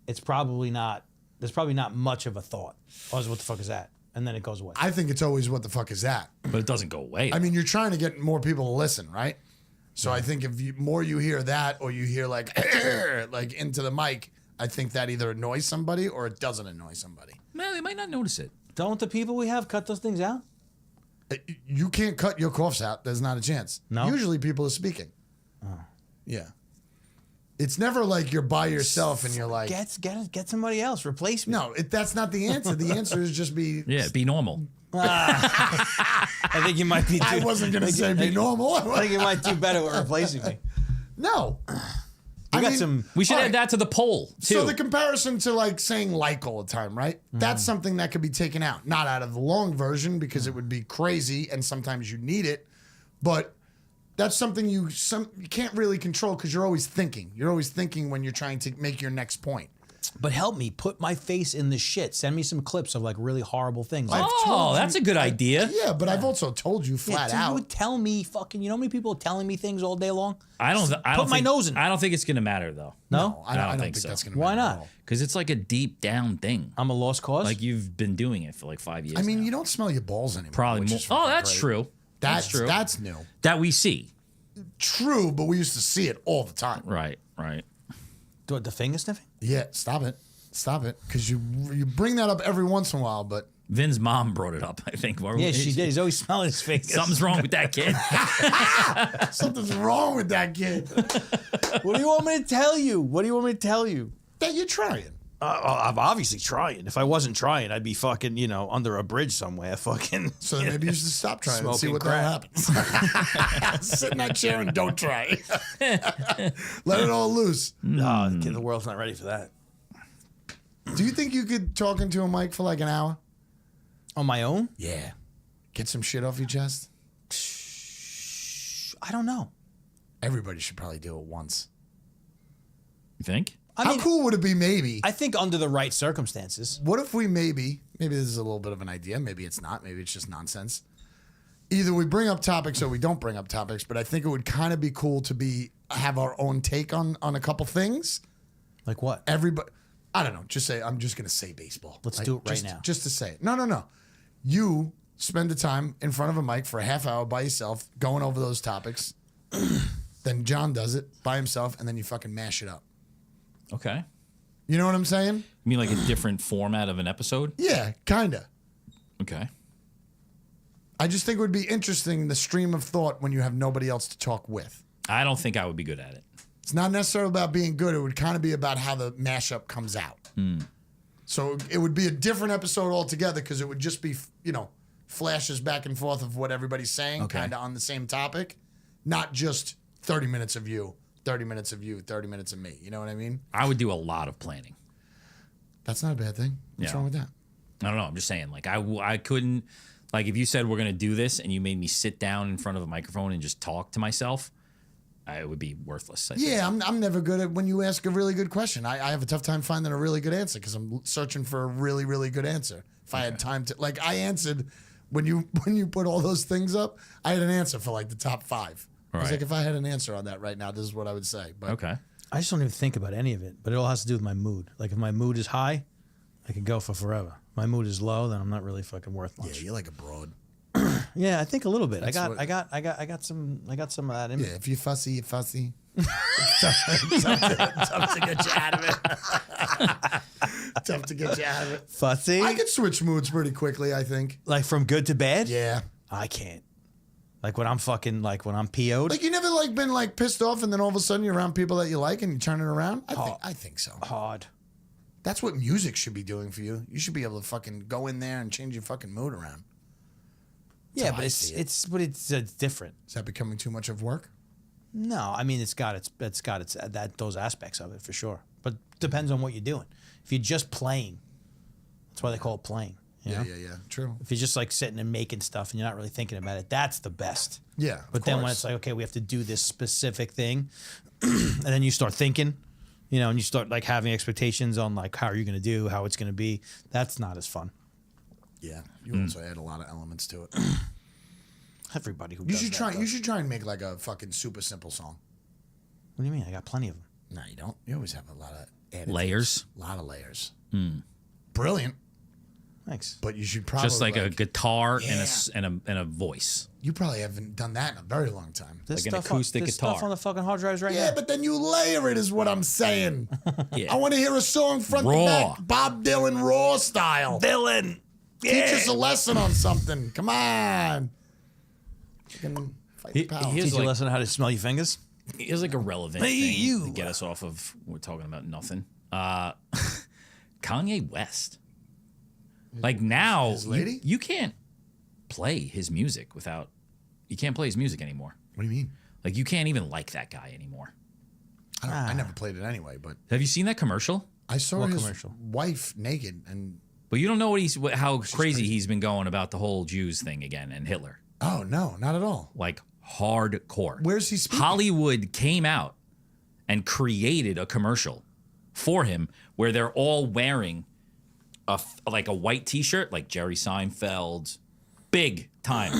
it's probably not. There's probably not much of a thought. Oh, what the fuck is that? And then it goes away. I think it's always what the fuck is that? But it doesn't go away. I mean, you're trying to get more people to listen, right? So I think if more you hear that or you hear like like into the mic, I think that either annoys somebody or it doesn't annoy somebody. Man, they might not notice it. Don't the people we have cut those things out? You can't cut your coughs out. There's not a chance. No? Usually people are speaking. Yeah. It's never like you're by yourself and you're like, Get somebody else. Replace me. no, that's not the answer. The answer is just be. Yeah, be normal. I think you might be. I wasn't going to say be normal. I think you might do better with replacing me. No. You got some. We should All add right. that to the poll too. So the comparison to like saying like all the time, right? That's something that could be taken out. Not out of the long version because it would be crazy and sometimes you need it. But that's something you can't really control because you're always thinking. You're always thinking when you're trying to make your next point. But help me put my face in the shit. Send me some clips of like really horrible things. Oh, that's a good idea. Yeah, but I've also told you flat You out. would tell me fucking. You know how many people are telling me things all day long? I don't Put my think, nose in it. I don't think it's gonna matter though. No, I don't think so. that's going to Why matter at not? all. Because it's like a deep down thing. I'm a lost cause. Like you've been doing it for like 5 years. I mean, now. you don't smell your balls anymore. Probably which more. is fucking Oh, that's great. true. That's true. That's new. That we see. True, but we used to see it all the time. Right. the finger sniffing. Yeah, stop it. Stop it. Because you bring that up every once in a while, but Vin's mom brought it up, I think. Yeah, she did. He's always smelling his fingers. Something's wrong with that kid. something's wrong with that kid. What do you want me to tell you? What do you want me to tell you? That you're trying. I'm obviously trying. If I wasn't trying, I'd be fucking, under a bridge somewhere. Fucking. So then maybe you should stop trying and see Smoking what the hell happens. Sit in that chair and don't try. Let it all loose. No, the world's not ready for that. Do you think you could talk into a mic for like an hour? On my own? Yeah. Get some shit off your chest? I don't know. Everybody should probably do it once. You think? How cool would it be maybe? I think under the right circumstances. What if we maybe this is a little bit of an idea, maybe it's not, maybe it's just nonsense. Either we bring up topics or we don't bring up topics, but I think it would kind of be cool to have our own take on a couple things. Like what? Everybody, I don't know, I'm just going to say baseball. Let's do it right now. Just to say it. No. You spend the time in front of a mic for a half hour by yourself going over those topics. Then John does it by himself and then you fucking mash it up. Okay. You know what I'm saying? You mean like a different format of an episode? Yeah, kind of. Okay. I just think it would be interesting, the stream of thought when you have nobody else to talk with. I don't think I would be good at it. It's not necessarily about being good. It would kind of be about how the mashup comes out. So it would be a different episode altogether because it would just be, flashes back and forth of what everybody's saying, Okay. kind of on the same topic, not just 30 minutes of you, 30 minutes of you, 30 minutes of me. You know what I mean? I would do a lot of planning. That's not a bad thing. What's Yeah. wrong with that? I don't know. I'm just saying, like, I couldn't, like, if you said we're going to do this and you made me sit down in front of a microphone and just talk to myself, it would be worthless. I think. Yeah, I'm never good at when you ask a really good question. I have a tough time finding a really good answer because I'm searching for a really, really good answer. If I had time to, like, I answered when you put all those things up, I had an answer for like the top 5. I was like, if I had an answer on that right now, this is what I would say. But Okay. I just don't even think about any of it, but it all has to do with my mood. Like if my mood is high, I could go for forever. My mood is low, then I'm not really fucking worth much. yeah, you're like a broad. Yeah, I think a little bit. I That's got some of that in me. Yeah, if you're fussy, you're fussy. tough to get you out of it. Tough to get you out of it. Fussy? I could switch moods pretty quickly, I think. Like from good to bad? Yeah. I can't. Like when I'm fucking, like when I'm PO'd. Like you never like been like pissed off and then all of a sudden you're around people that you like and you turn it around? I think so. Hard. That's what music should be doing for you. You should be able to fucking go in there and change your fucking mood around. Yeah, how but I see it. it's different. Is that becoming too much of work? No, I mean it's got those aspects of it for sure. But depends on what you're doing. If you're just playing, that's why they call it playing. You know? Yeah. True. If you're just like sitting and making stuff and you're not really thinking about it, that's the best. Yeah. But then when it's like, okay, we have to do this specific thing, and then you start thinking, you know, and you start like having expectations on like how are you going to do, how it's going to be. That's not as fun. Yeah. You also add a lot of elements to it. Everybody who You does should that try. does. You should try and make like a fucking super simple song. What do you mean? I got plenty of them. No, you don't. You always have a lot of added Layers? A lot of layers. Brilliant. Thanks. But you should probably Just like a guitar Yeah. and a voice. You probably haven't done that in a very long time. This like an stuff on- acoustic this guitar. stuff on the fucking hard drives right Yeah, now. but then you layer it, is what I'm saying. Yeah. I want to hear a song front to Raw. back, Bob Dylan raw style. Dylan. Teach us a lesson on something. Come on. Fucking fight the power. Here's Teach you a like- lesson how to smell your fingers. Here's like a relevant Hey, thing you. to get us off of. We're talking about nothing. Kanye West. Like now, His lady? you can't play his music without. You can't play his music anymore. What do you mean? Like you can't even like that guy anymore. I never played it anyway, but Have you seen that commercial? I saw What his commercial? wife naked and But you don't know how crazy he's been going about the whole Jews thing again and Hitler. oh no, not at all. Like hardcore. Where's he speaking? Hollywood came out and created a commercial for him where they're all wearing like a white T-shirt, like Jerry Seinfeld, big time,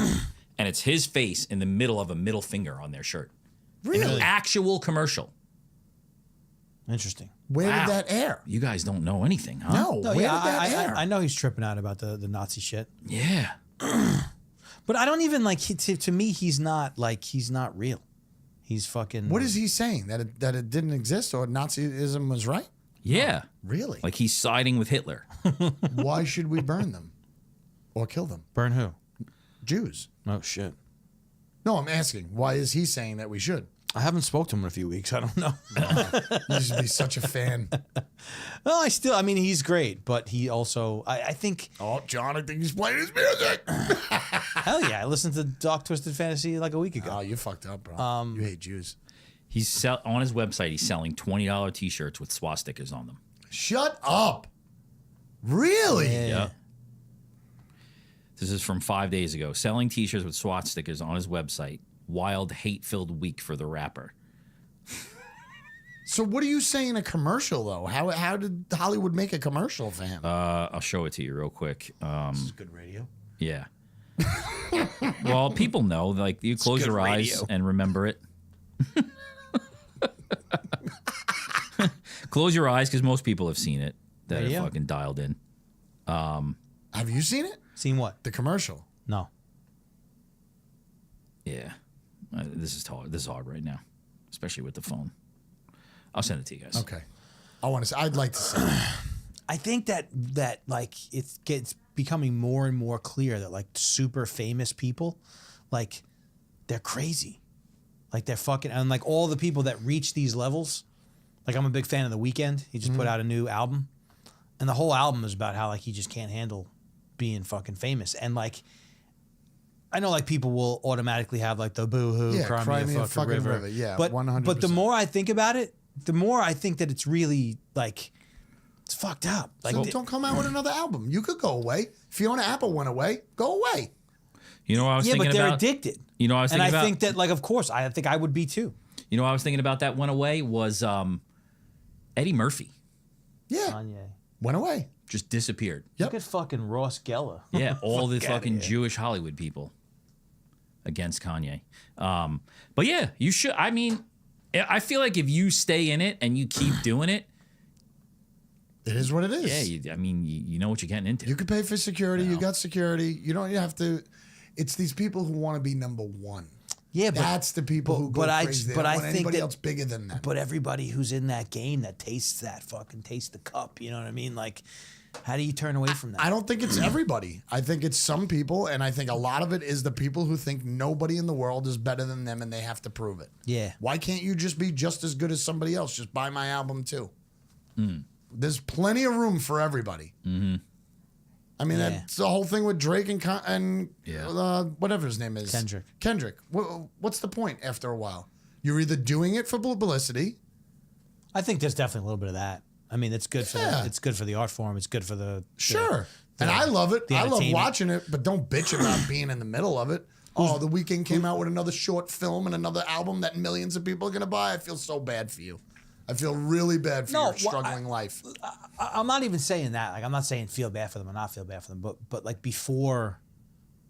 and it's his face in the middle of a middle finger on their shirt. Really? An actual commercial. Interesting. Where Wow. did that air? You guys don't know anything, huh? No, No, where yeah, did that air? I know he's tripping out about the Nazi shit. Yeah. But I don't even like to me he's not real. He's fucking What is he saying? That it didn't exist or Nazism was right? Yeah. Really? Like he's siding with Hitler. Why should we burn them or kill them? burn who? Jews. Oh shit. No, I'm asking. Why is he saying that we should? I haven't spoke to him in a few weeks. I don't know. You should be such a fan. Well, I mean he's great, but he also I think Oh, John, I think he's playing his music. hell yeah, I listened to Dark Twisted Fantasy like a week ago. Oh, you fucked up, bro. You hate Jews. He's on his website. He's selling $20 T-shirts with swastikas on them. Shut up. Really? Yeah. This is from 5 days ago. Selling T-shirts with swastikas on his website. Wild, hate-filled week for the rapper. So what are you saying in a commercial, though? How did Hollywood make a commercial for him? I'll show it to you real quick. This is good radio. Yeah. Well, people know. Like you close good your eyes radio. and remember it. Close your eyes because most people have seen it that Radio? are fucking dialed in. Have you seen it? Seen what? The commercial. No. Yeah. This is hard. This is hard right now, especially with the phone. I'll send it to you guys. Okay. I'd like to see it. I think that like it gets becoming more and more clear that like super famous people, like they're crazy, like they're fucking, and like all the people that reach these levels, like I'm a big fan of The Weeknd. He just put out a new album, and the whole album is about how like he just can't handle being fucking famous, and like I know like people will automatically have like the boo-hoo, Yeah, cry me a fucking river. Yeah, but 100%. But the more I think about it, the more I think that it's really like. It's fucked up. Like, So don't come out with another album. You could go away. Fiona Apple went away. Go away. You know what I was yeah, thinking but they're about? addicted. You know what I was and thinking I about? think that, like, of course, I think I would be too. You know what I was thinking about that went away was Eddie Murphy. Yeah. Kanye. Went away. Just disappeared. Yep. Look at fucking Ross Geller. Yeah, all the Fuck outta fucking here. Jewish Hollywood people against Kanye. But yeah, you should. I mean, I feel like if you stay in it and you keep doing it, It is what it is. yeah, you know what you're getting into. You could pay for security. You got security. You don't have to. It's these people who want to be number one. Yeah, but That's the people who go crazy. They don't want anybody else bigger than them. But everybody who's in that game that tastes the cup. You know what I mean? Like, how do you turn away from that? I don't think it's everybody. I think it's some people, and I think a lot of it is the people who think nobody in the world is better than them and they have to prove it. Yeah. Why can't you just be just as good as somebody else? Just buy my album too. There's plenty of room for everybody. Mm-hmm. I mean, Yeah. that's the whole thing with Drake and Yeah. whatever his name is. Kendrick. What's the point after a while? You're either doing it for publicity. I think there's definitely a little bit of that. I mean, it's good for it's good for the art form. It's good for the Sure. And I love it. the I love entertainment. watching it, but don't bitch about being in the middle of it. Oh, The Weeknd came out with another short film and another album that millions of people are going to buy. I feel so bad for you. I feel really bad for No, your struggling life. I'm not even saying that. Like, I'm not saying feel bad for them or not feel bad for them. But like before,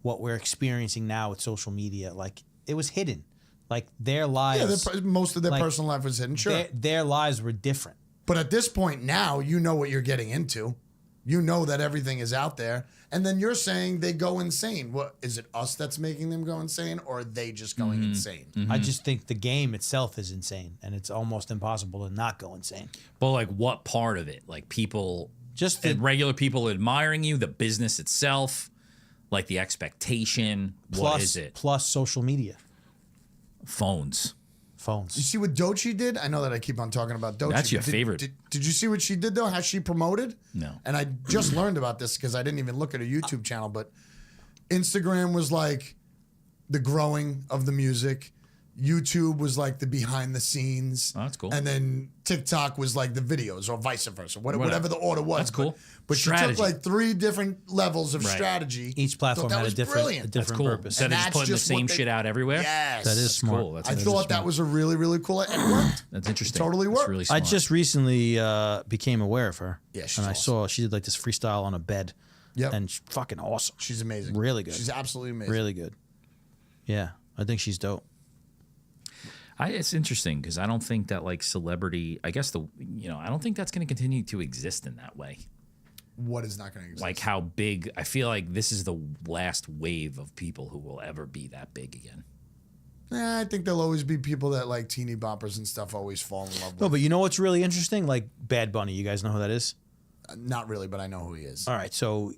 what we're experiencing now with social media, like it was hidden. Like their lives, Most of their like, personal life was hidden, sure. their lives were different. But at this point now, you know what you're getting into. You know that everything is out there. And then you're saying they go insane. What is it us that's making them go insane, or are they just going insane? I just think the game itself is insane, and it's almost impossible to not go insane. But like, what part of it? Like people, Just and regular people admiring you, the business itself, like the expectation. What is it? Plus social media, Phones. You phones. see what Doechii did? I know that I keep on talking about Doechii. That's your Did- favorite. Did you see what she did, though? How she promoted? No. And I just learned about this because I didn't even look at her YouTube channel, but Instagram was like the growing of the music. YouTube was like the behind the scenes. Oh, that's cool. And then TikTok was like the videos or vice versa, whatever the order was. That's cool. But she took Strategy. like 3 different levels of Right. strategy. Each platform Thought that had a was different, brilliant. That's different cool. purpose. Instead of just that's putting the just what same they- shit out everywhere. Yes. That is That's smart. cool. That's I that's thought that was a really, really cool. It worked. That's interesting. totally That's worked. really I smart. just recently became aware of her. Yeah, she's and I awesome. saw she did like this freestyle on a bed. Yep. And she's fucking awesome. She's amazing. Really good. She's absolutely amazing. Really good. Yeah, I think she's dope. It's interesting because I don't think that like celebrity. I guess I don't think that's going to continue to exist in that way. What is not going to exist? Like how big. I feel like this is the last wave of people who will ever be that big again. I think there'll always be people that like teeny boppers and stuff always fall in love with. No, but you know what's really interesting? Like Bad Bunny. You guys know who that is? Not really, but I know who he is. All right, so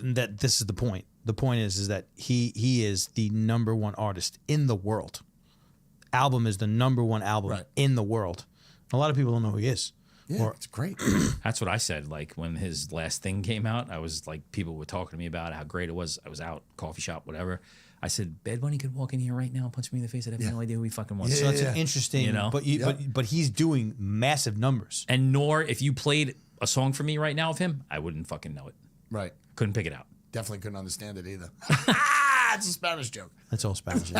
that this is the point. The point is that he is the number one artist in the world. Album is the number one album Right. in the world. A lot of people don't know who he is. Yeah, it's great. That's what I said. Like when his last thing came out, I was like, people were talking to me about how great it was. I was out, coffee shop, whatever. I said, Bad Bunny could walk in here right now and punch me in the face. I'd have no idea who he fucking was. Yeah. So it's an interesting, You know? but he's doing massive numbers. And nor if you played a song for me right now of him, I wouldn't fucking know it. Right. Couldn't pick it out. Definitely couldn't understand it either. It's a Spanish joke. That's all Spanish.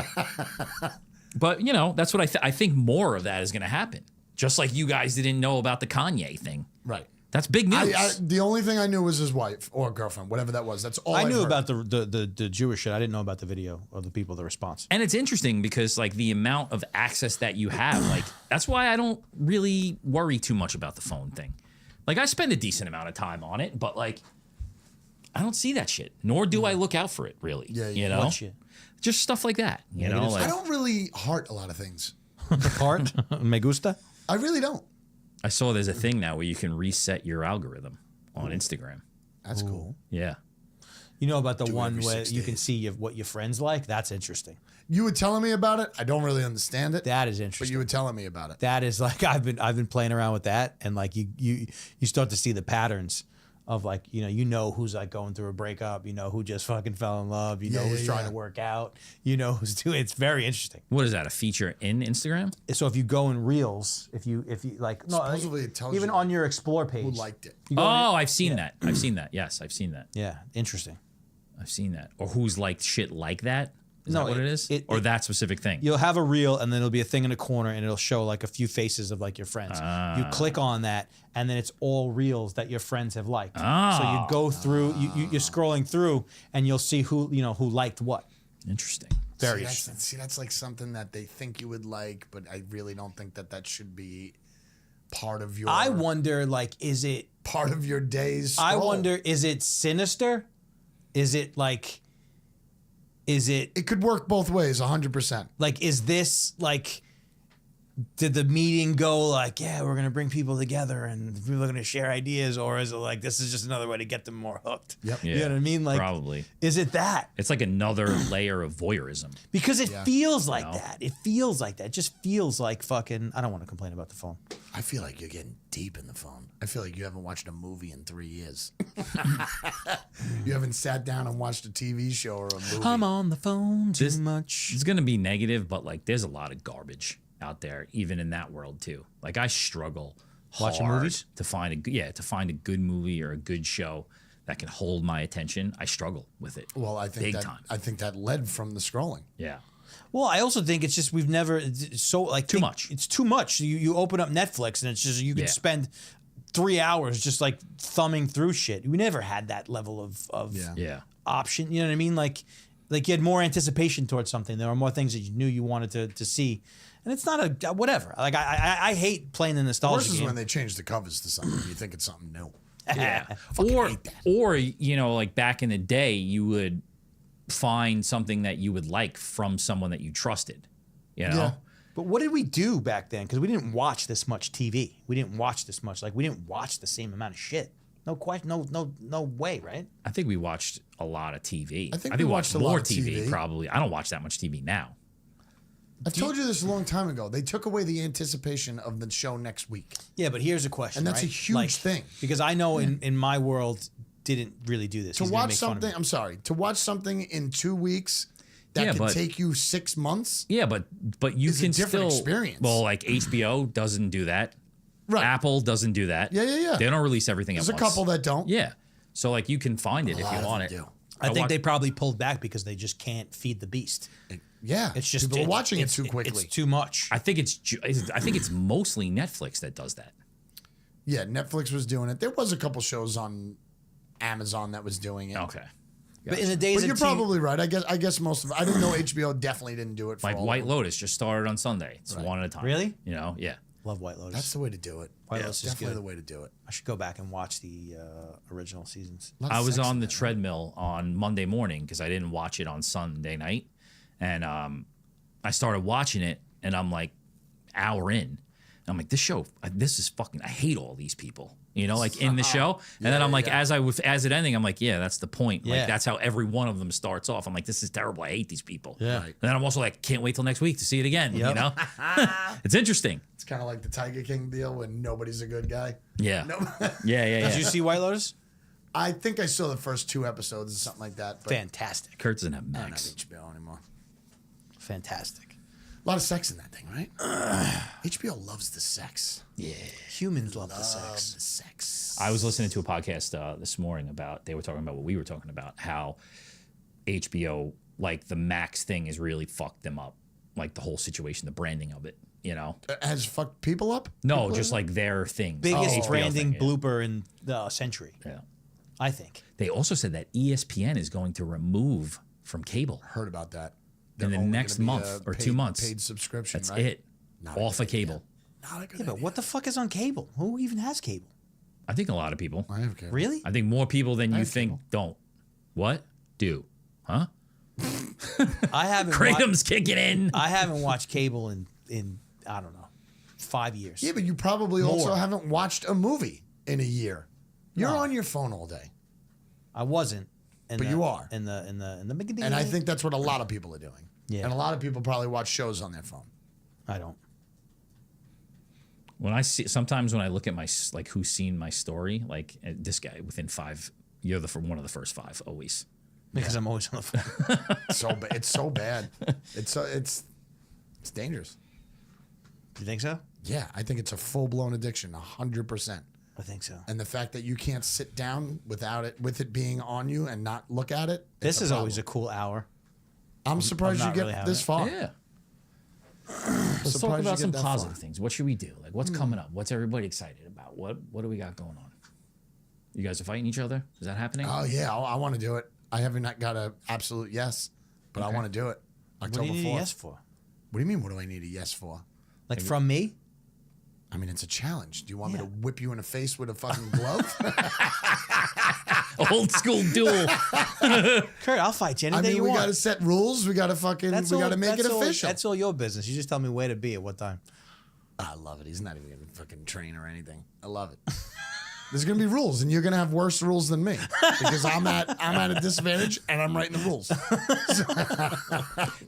But that's what I think more of that is going to happen. Just like you guys didn't know about the Kanye thing. Right. That's big news. The only thing I knew was his wife or girlfriend, whatever that was. That's all I I've knew heard. about the Jewish shit. I didn't know about the video or the people, the response. And it's interesting because like the amount of access that you have, like that's why I don't really worry too much about the phone thing. Like I spend a decent amount of time on it, but like I don't see that shit. Nor do I look out for it really. Yeah, you know? What shit? Just stuff like that. You know, I like don't really heart a lot of things. Heart? Me gusta? I really don't. I saw there's a thing now where you can reset your algorithm on Instagram. That's cool. Yeah. You know about the one every where 6 you can days. see what your friends like? That's interesting. You were telling me about it. I don't really understand it. That is But interesting. you were telling me about it. That is like I've been playing around with that, and like you start to see the patterns of like you know who's like going through a breakup, who just fucking fell in love, Yeah, who's yeah, trying yeah. to work out, who's doing. It's very interesting. What is that? A feature in Instagram? So if you go in Reels, if you like no, Supposedly it tells even you on your Explore page, Who liked it? you go in- Oh, I've seen that. I've seen that. Yes, I've seen that. yeah, interesting. I've seen that. Or who's liked shit like that? Is that what it is? Or that specific thing? You'll have a reel, and then it'll be a thing in a corner, and it'll show like a few faces of like your friends. You click on that, and then it's all reels that your friends have liked. So you go through, you're scrolling through, and you'll see who liked what. Interesting. Very See, that's like something that they think you would like, but I really don't think that should be part of your. I wonder, like, is it part of your day's scroll? I wonder, is it sinister? Is it like? Is it? It could work both ways, 100%. Like, is this like? Did the meeting go like, yeah, we're gonna bring people together and people are gonna share ideas, or is it like this is just another way to get them more hooked? Yep. Yeah, You know what I mean? Like, probably. Is it that? It's like another layer of voyeurism. Because it feels like No. that. It feels like that. It just feels like fucking. I don't want to complain about the phone. I feel like you're getting deep in the phone. I feel like you haven't watched a movie in 3 years. You haven't sat down and watched a TV show or a movie. I'm on the phone too This- much. It's gonna be negative, but like there's a lot of garbage out there, even in that world too. Like I struggle Watching hard movies? to find a good movie or a good show that can hold my attention. I struggle with it. Well, I think big time. I think that led from the scrolling. Yeah. Well, I also think it's just we've never it's so like Too much. It's too much. You open up Netflix and it's just you can Yeah. spend 3 hours just like thumbing through shit. We never had that level of Yeah. option. You know what I mean? Like you had more anticipation towards something. There were more things that you knew you wanted to see. And it's not a whatever. Like I hate playing the nostalgia Worse is game. when they change the covers to something. You think it's something new. Yeah. Fucking or hate that. or like back in the day, you would find something that you would like from someone that you trusted. You know? Yeah. But what did we do back then? Because we didn't watch this much TV. We didn't watch this much. Like we didn't watch the same amount of shit. No question. No way. Right? I think we watched a lot of TV. I think we we watched watched a lot more of TV, TV. probably. I don't watch that much TV now. I've told you this a long time ago. They took away the anticipation of the show next week. Yeah. But here's a question. And that's a right? huge Like, thing. Because I know in my world didn't really do this. To He's gonna watch make fun of something, me. I'm sorry, to watch something in 2 weeks that Yeah, could but- take you 6 months. Yeah, but you It's a can different still experience. Well, like HBO doesn't do that. Right. Apple doesn't do that. Yeah. They don't release everything There's a at once. couple that don't. Yeah. So like you can find it A if lot you of want it. them do. I think watch- they probably pulled back because they just can't feed the beast. Yeah. It's just people are watching it it's- too quickly. It's too much. I think it's mostly Netflix that does that. Yeah, Netflix was doing it. There was a couple shows on Amazon that was doing it. Okay. But in the days But of you're TV probably right. I guess most of I didn't know HBO definitely didn't do it for Like all White of them. Lotus just started on Sunday. It's one at a time. Really? You know? Yeah. love White Lotus. That's the way to do it. White Yeah, Lotus it's is definitely good. the way to do it. I should go back and watch the original seasons. A lot of I was sex on in the that, right? treadmill on Monday morning because I didn't watch it on Sunday night. And I started watching it and I'm like hour in. And I'm like, this is fucking, I hate all these people, you know, like in the show. And then I'm like, as it ending, I'm like, yeah, that's the point. Yeah. Like that's how every one of them starts off. I'm like, this is terrible. I hate these people. Yeah. Right. And then I'm also like, can't wait till next week to see it again. Yep. You know, it's interesting. It's kind of like the Tiger King deal when nobody's a good guy. Yeah. No, Yeah. Did you see White Lotus? I think I saw the first 2 episodes or something like that. But Fantastic. Kurt doesn't have I don't have Max. HBO anymore. Fantastic. A lot of sex in that thing, right? HBO loves the sex. Yeah. Humans love the Loves sex. the sex. I was listening to a podcast this morning they were talking about what we were talking about, how HBO, like the Max thing has really fucked them up. Like the whole situation, the branding of it, you know? Has fucked people up? No, People just in it? like their thing. Biggest HBO branding thing, yeah. blooper in the century, Yeah. I think. They also said that ESPN is going to remove from cable. Heard about that. In the They're only next gonna be month a or 2 months. Paid subscription, That's right? it. Not a Off good of cable. Not a good Yeah, but idea. what the fuck is on cable? Who even has cable? I think a lot of people. I have cable. Really? I think more people than you have think cable. don't. What? Do? Huh? I haven't. Kratom's kicking in. I haven't watched cable in I don't know 5 years. Yeah, but you probably also More. haven't watched a movie in a year. You're No. on your phone all day. I wasn't. In But the, you are. in the beginning. And I think that's what a lot of people are doing. Yeah. And a lot of people probably watch shows on their phone. I don't. Sometimes when I look at my, like, who's seen my story, like this guy within 5, you're one of the first 5 always. Because I'm always on the phone. It's so bad. It's dangerous. You think so? Yeah, I think it's a full-blown addiction, 100%. I think so. And the fact that you can't sit down with it being on you and not look at it. This it's is a always a problem. cool hour. I'm surprised you not get really having this it. far. Yeah. Let's talk Surprised you about get some that positive far. things. What should we do? Like, what's coming up? What's everybody excited about? What do we got going on? You guys are fighting each other? Is that happening? Oh yeah, I want to do it. I haven't got an absolute yes, but I want to do it. What October do you need 4th. a yes for? What do you mean? What do I need a yes for? Like from me? I mean, it's a challenge. Do you want me Yeah. to whip you in the face with a fucking glove? Old school duel. Kurt, I'll fight you I anything mean, you we want. got to set rules. We got to fucking. We got to make it official. That's all your business. You just tell me where to be at what time. I love it. He's not even gonna fucking train or anything. I love it. There's gonna be rules, and you're gonna have worse rules than me because I'm at a disadvantage, and I'm writing the rules.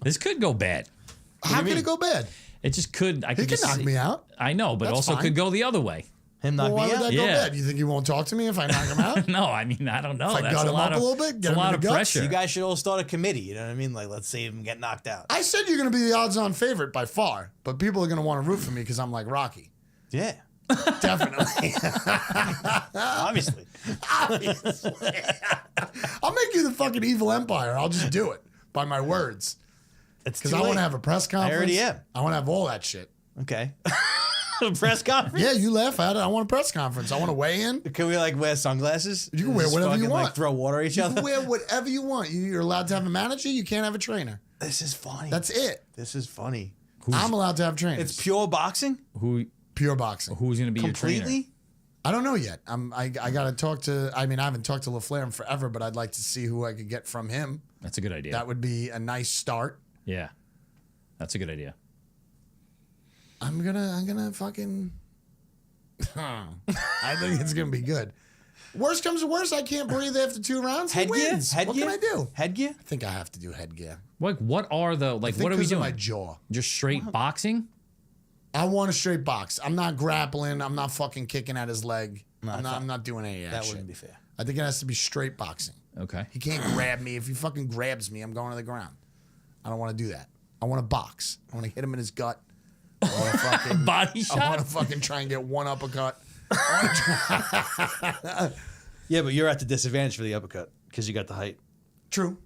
This could go bad. How can it go bad? It just could. I He could can just knock see- me out. I know, but That's also fine. could go the other way. Him knock Well, why me would out? that go Yeah. bad? You think he won't talk to me if I knock him out? No, I mean, I don't know. If I That's gut a him lot up of, a little bit, it's get a him lot in of the guts. pressure. You guys should all start a committee. You know what I mean? Like, let's see him get knocked out. I said you're gonna be the odds-on favorite by far, but people are gonna want to root for me because I'm like Rocky. Yeah. Definitely. Obviously. Obviously. I'll make you the fucking evil empire. I'll just do it by my words. It's Because too I want late. to have a press conference. already am. I want to have all that shit. Okay. Press conference? Yeah, you laugh at it. I want a press conference. I want to weigh in. Can we like wear sunglasses? You can wear Just whatever you fucking, want. Like throw water at each You other? can wear whatever you want. You're allowed to have a manager. You can't have a trainer. This is funny. That's it. This is funny. I'm allowed to have trainers. It's pure boxing? pure boxing. Who's going to be your trainer? Completely? I don't know yet. I got to talk to. I mean, I haven't talked to LaFleur in forever, but I'd like to see who I could get from him. That's a good idea. That would be a nice start. Yeah, that's a good idea. I'm gonna fucking. I think it's gonna be good. Worst comes to worst, I can't breathe after 2 rounds. He Headgear? wins. Headgear? What can I do? Headgear? I think I have to do headgear. Like, what are the I think What are we 'cause of doing? my jaw. Just straight boxing? I want a straight box. I'm not grappling. I'm not fucking kicking at his leg. No, I'm not doing any of that That shit. wouldn't be fair. I think it has to be straight boxing. Okay. He can't grab me. If he fucking grabs me, I'm going to the ground. I don't want to do that. I want to box. I want to hit him in his gut. I want to fucking Body I want shot? to fucking try and get one uppercut. Yeah, but you're at the disadvantage for the uppercut because you got the height. True.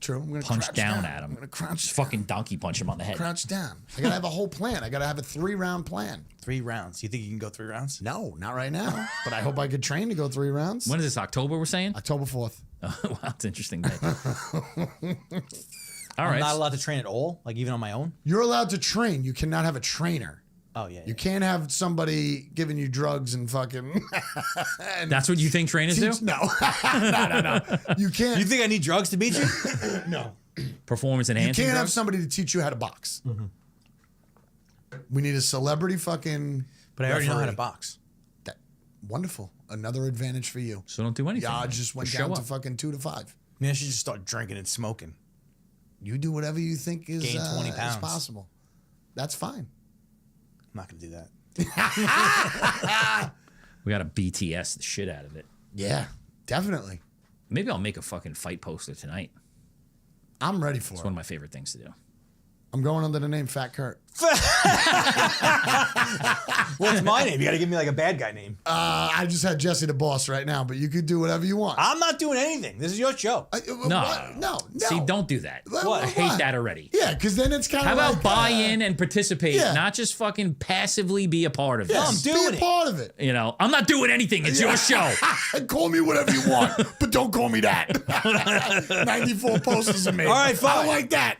I'm gonna Punch crouch down at him. I'm gonna crouch. Just fucking donkey punch him on the head. Crouch down. I gotta have a whole plan. I gotta have a 3-round plan. 3 rounds. You think you can go 3 rounds? No, not right now. But I hope I could train to go 3 rounds. When is this? October, we're saying? October 4th. Wow, it's interesting. Day. All I'm right. not allowed to train at all, like even on my own? You're allowed to train. You cannot have a trainer. Oh, yeah. You can't have somebody giving you drugs and fucking. That's what you think trainers do? No. No. You can't. You think I need drugs to beat you? no. Performance You enhancing can't have drugs? somebody to teach you how to box. We need a celebrity fucking. But I already know how to referee. box. That, wonderful. Another advantage for you. So don't do anything. Yeah, I just went show down to up. fucking 2 to 5. Maybe I should just start drinking and smoking. You do whatever you think is, Gain 20 is pounds. possible. That's fine. I'm not going to do that. We got to BTS the shit out of it. Yeah, definitely. Maybe I'll make a fucking fight poster tonight. I'm ready for It's it. one of my favorite things to do. I'm going under the name Fat Kurt. What's my name? You got to give me like a bad guy name. I just had Jesse the boss right now, but you could do whatever you want. I'm not doing anything. This is your show. No. See, don't do that. What? I hate that already. Yeah, because then it's kind How of about like, buy in and participate, yeah. not just fucking passively be a part of it? I'm Yes, doing be a it. part of it. You know, I'm not doing anything. It's your show. Call me whatever you want, but don't call me that. 94 posters of me. All right, I fine. don't like that.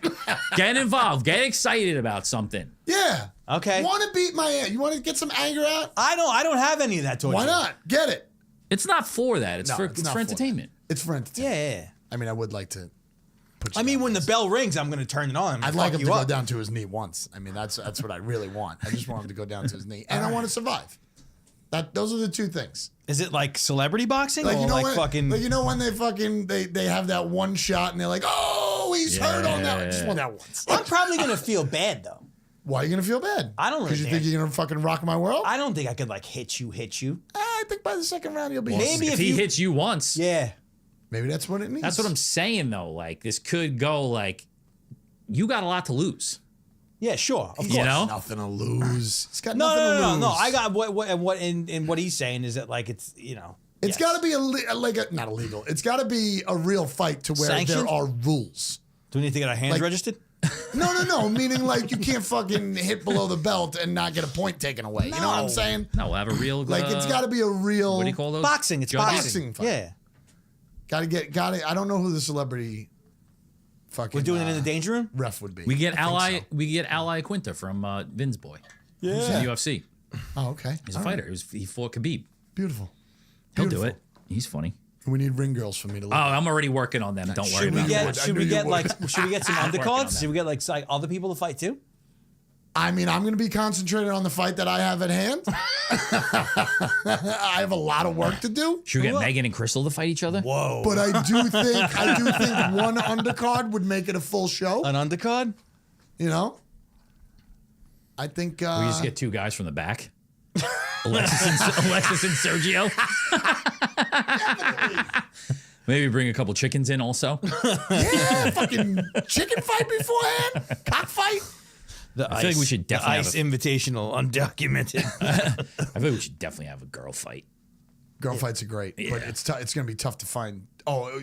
Get involved. Get excited about something. Yeah. Okay. Want to beat my ass? You want to get some anger out? I don't have any of that towards Why you. not? Get it. It's not for that. It's No, for it's it's not for for entertainment. It's for entertainment. Yeah. I mean, I would like to put you I mean, down when the once. bell rings, I'm going to turn it on. I'm I'd gonna like fuck him to you go up. down to his knee once. I mean, that's what I really want. I just want him to go down to his knee, and I want to survive. Those are the 2 things. Is it like celebrity boxing Like or you know like when, fucking? like you know when they fucking they have that one shot and they're like, oh, he's hurt on that. I just want that once. I'm probably going to feel bad though. Why are you gonna feel bad? I don't really Because you care. think you're gonna fucking rock my world? I don't think I could like hit you. I think by the 2nd round you'll be. Maybe If if he you- hits you once, Yeah. Maybe that's what it needs. that's what I'm saying though. Like this could go like you got a lot to lose. Yeah, sure. Of He's course. know? nothing to lose. He's got No, nothing to no. lose. I got what and what he's saying is that like it's It's yes. got to be not illegal. It's got to be a real fight to where Sanctioned? there are rules. Do we need to get our hands Like- registered? No. Meaning like you can't fucking hit below the belt and not get a point taken away. You know what I'm No. saying? No, we'll have a real. Like it's got to be a real. What do you call those? Boxing. It's Judges? boxing. fight. Yeah. Got to. I don't know who the celebrity. Fucking. We're doing it in the danger room? Ref would be. We get I think Ally. so. We get Ally Quinta from Vin's boy. Yeah. He's in UFC. Oh, okay. He's a All fighter. right. He fought Khabib. Beautiful. He'll do Beautiful. it. He's funny. We need ring girls for me to look. Oh, I'm already working on them. Don't worry Should we about it. would. get? I Should knew we you get would. like? Should we get some working on undercards? that. Should we get like other people to fight too? I mean, I'm going to be concentrated on the fight that I have at hand. I have a lot of work to do, Should we get Well- Megan and Crystal to fight each other? Whoa. but I do think one undercard would make it a full show. An undercard? You know, I think We just get two guys from the back. Alexis and Sergio. Maybe bring a couple chickens in also. yeah, fucking chicken fight beforehand, cockfight. I feel like we should definitely the have ice invitational undocumented. I feel like we should definitely have a girl fight. Girl fights are great, but Yeah. it's going to be tough to find. Oh,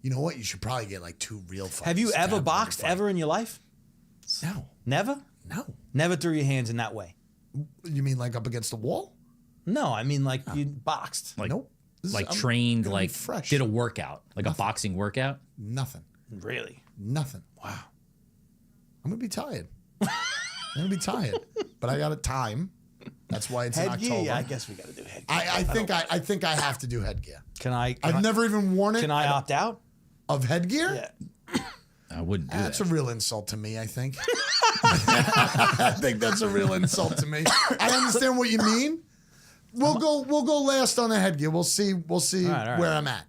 you know what? You should probably get like two real fights. Have you to ever have boxed one fight. ever in your life? No, Never? no. Never threw your hands in that way. You mean like up against the wall? No, I mean like you boxed. Like, Nope. This is- like I'm trained, gonna be like fresh. did a workout, like a boxing workout. Nothing. Really? Nothing. Wow. I'm gonna be tired. I'm gonna be tired, but I got a time. That's why it's in Headgear? October. Yeah, I guess we got to do headgear. I think I have to do headgear. Can I? I've never even worn it. Can I don't- opt out? of headgear? Yeah. I wouldn't do That's that. a real insult to me, I think. I think that's a real insult to me. I understand what you mean. We'll go last on the headgear. We'll see all right. where I'm at.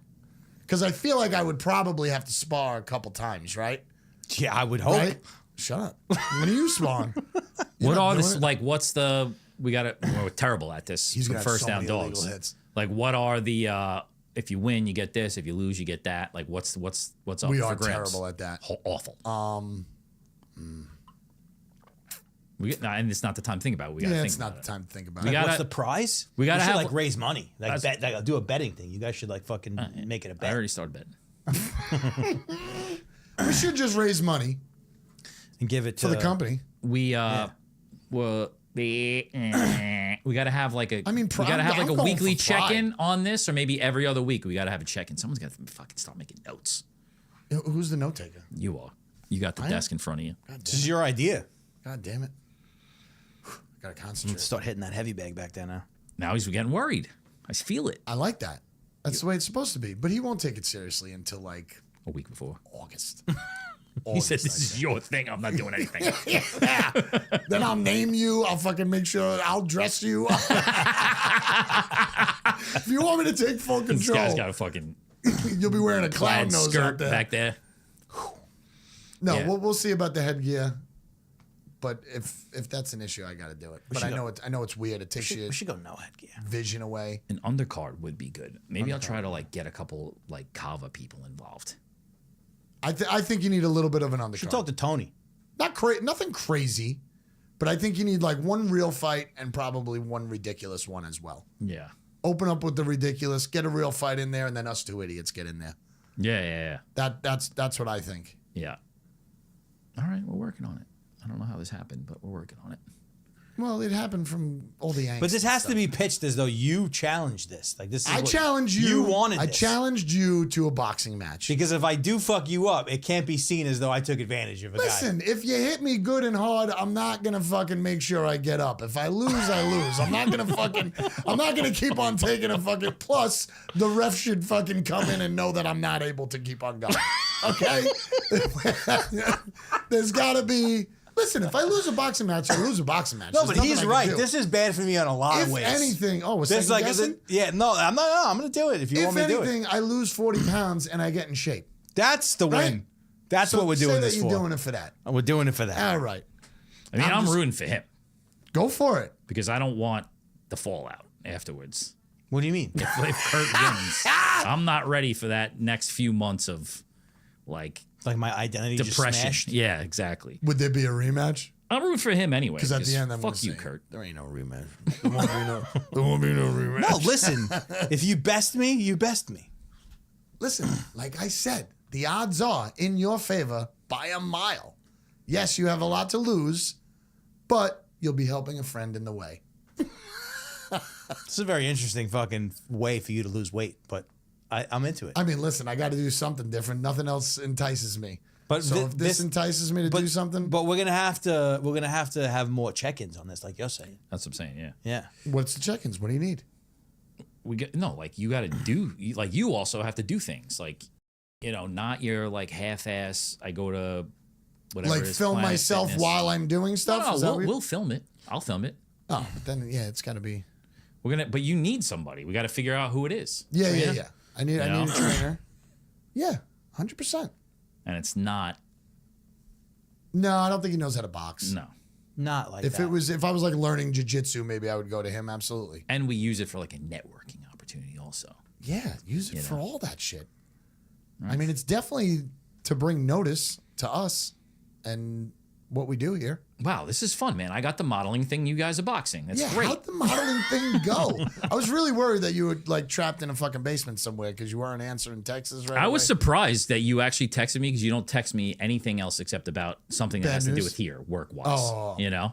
Because I feel like I would probably have to spar a couple times, right? Yeah, I would hope. Right? Shut up. When are you sparring? What not are doing this? it? Like, what's the? We got to. We're terrible at this. He's for gonna have first so down many illegal dogs. hits. Like, what are the? If you win, you get this. If you lose, you get that. Like, what's up We for are grabs? terrible at that. Awful. And it's not the time to think about it. We gotta Yeah, think it's not about the time to think about We it. got- What's gotta- the prize? we gotta should have- like raise money, like That's- bet, like do a betting thing. You guys should like fucking make it a I bet already started betting. We should just raise money and give it to for the company. We well we got to have like a. I mean, we got to have I'm like a going weekly for pride. check-in on this, or maybe every other week. We got to have a check-in. Someone's got to fucking start making notes. Who's the note taker? You are. You got the desk in front of you. This is your idea. God damn it. Gotta concentrate. Start hitting that heavy bag back there now. Now he's getting worried. I feel it. I like that. That's the way it's supposed to be. But he won't take it seriously until like A week before. August. He said, "This is your thing. I'm not doing anything." Yeah. Then I'll name you. I'll fucking make sure I'll dress you. If you want me to take full This guy's control, got a fucking you'll be wearing a clown clown nose skirt out there. back there. No, Yeah. we'll see about the headgear. But if that's an issue, I got to do it. But I know it's weird. It takes We your should go no headgear. vision away. An undercard would be good. Maybe I'll try to like get a couple like Kava people involved. I think you need a little bit of an undercard. Should talk to Tony. Nothing crazy, but I think you need like one real fight and probably one ridiculous one as well. Yeah. Open up with the ridiculous, get a real fight in there, and then us two idiots get in there. Yeah. That's what I think. Yeah. All right, we're working on it. I don't know how this happened, but we're working on it. Well, it happened from all the angst. But this and has stuff. to be pitched as though you challenged this. Like this is I what challenge you. You wanted I this. challenged you to a boxing match. Because if I do fuck you up, it can't be seen as though I took advantage of a guy. Listen, if you hit me good and hard, I'm not gonna fucking make sure I get up. If I lose, I lose. I'm not gonna keep on taking a fucking. Plus, the ref should fucking come in and know that I'm not able to keep on going. Okay? There's gotta be. Listen, if I lose a boxing match, I lose a boxing match. No, There's but nothing he's I can right. do. This is bad for me on a lot of If ways. anything, oh, was This second like guessing? no, I'm not. No, I'm gonna do it if you If want me to do anything, it. I lose 40 pounds and I get in shape. That's the win. Right. That's So what we're doing say this that you're for. doing it for that. We're doing it for that. All right, I mean, I'm I'm just- rooting for him go for it. because I don't want the fallout afterwards. What do you mean? If Kurt wins, I'm not ready for that next few months of like Like my identity just depression. smashed? Yeah, exactly. Would there be a rematch? I'm rooting for him anyway. Because at the end, I'm fuck gonna you, say, Kurt. There ain't no rematch. There won't be no rematch. No, listen. If you best me, you best me. Listen, like I said, the odds are in your favor by a mile. Yes, you have a lot to lose, but you'll be helping a friend in the way. This is a very interesting fucking way for you to lose weight, but I'm into it. I mean, listen, I got to do something different. Nothing else entices me. But so if this entices me to do something, but we're gonna have to have more check-ins on this, like you're saying. That's what I'm saying. Yeah. Yeah. what's the check-ins? What do you need? Like you got to do, like you also have to do things like, not your like half-ass. I go to whatever. Like it is, film Planet myself Fitness. while I'm doing stuff? No, Is that what we'll film it. I'll film it. Oh, but then it's got to be. But you need somebody. We got to figure out who it is. Yeah. I need You a know? trainer. Yeah, 100%. And it's not. No, I don't think he knows how to box. No. Not like If that. if I was like learning jiu-jitsu, maybe I would go to him. Absolutely. And we use it for like a networking opportunity also. Yeah, use it for all that shit. I mean, it's definitely to bring notice to us and what we do here. Wow, this is fun, man. I got the modeling thing. You guys are boxing. That's great. How'd the modeling thing go? I was really worried that you were like trapped in a fucking basement somewhere because you weren't answering texts right I was away. surprised that you actually texted me because you don't text me anything else except about something that Bad has to do news? with here, work-wise. Oh. Yeah,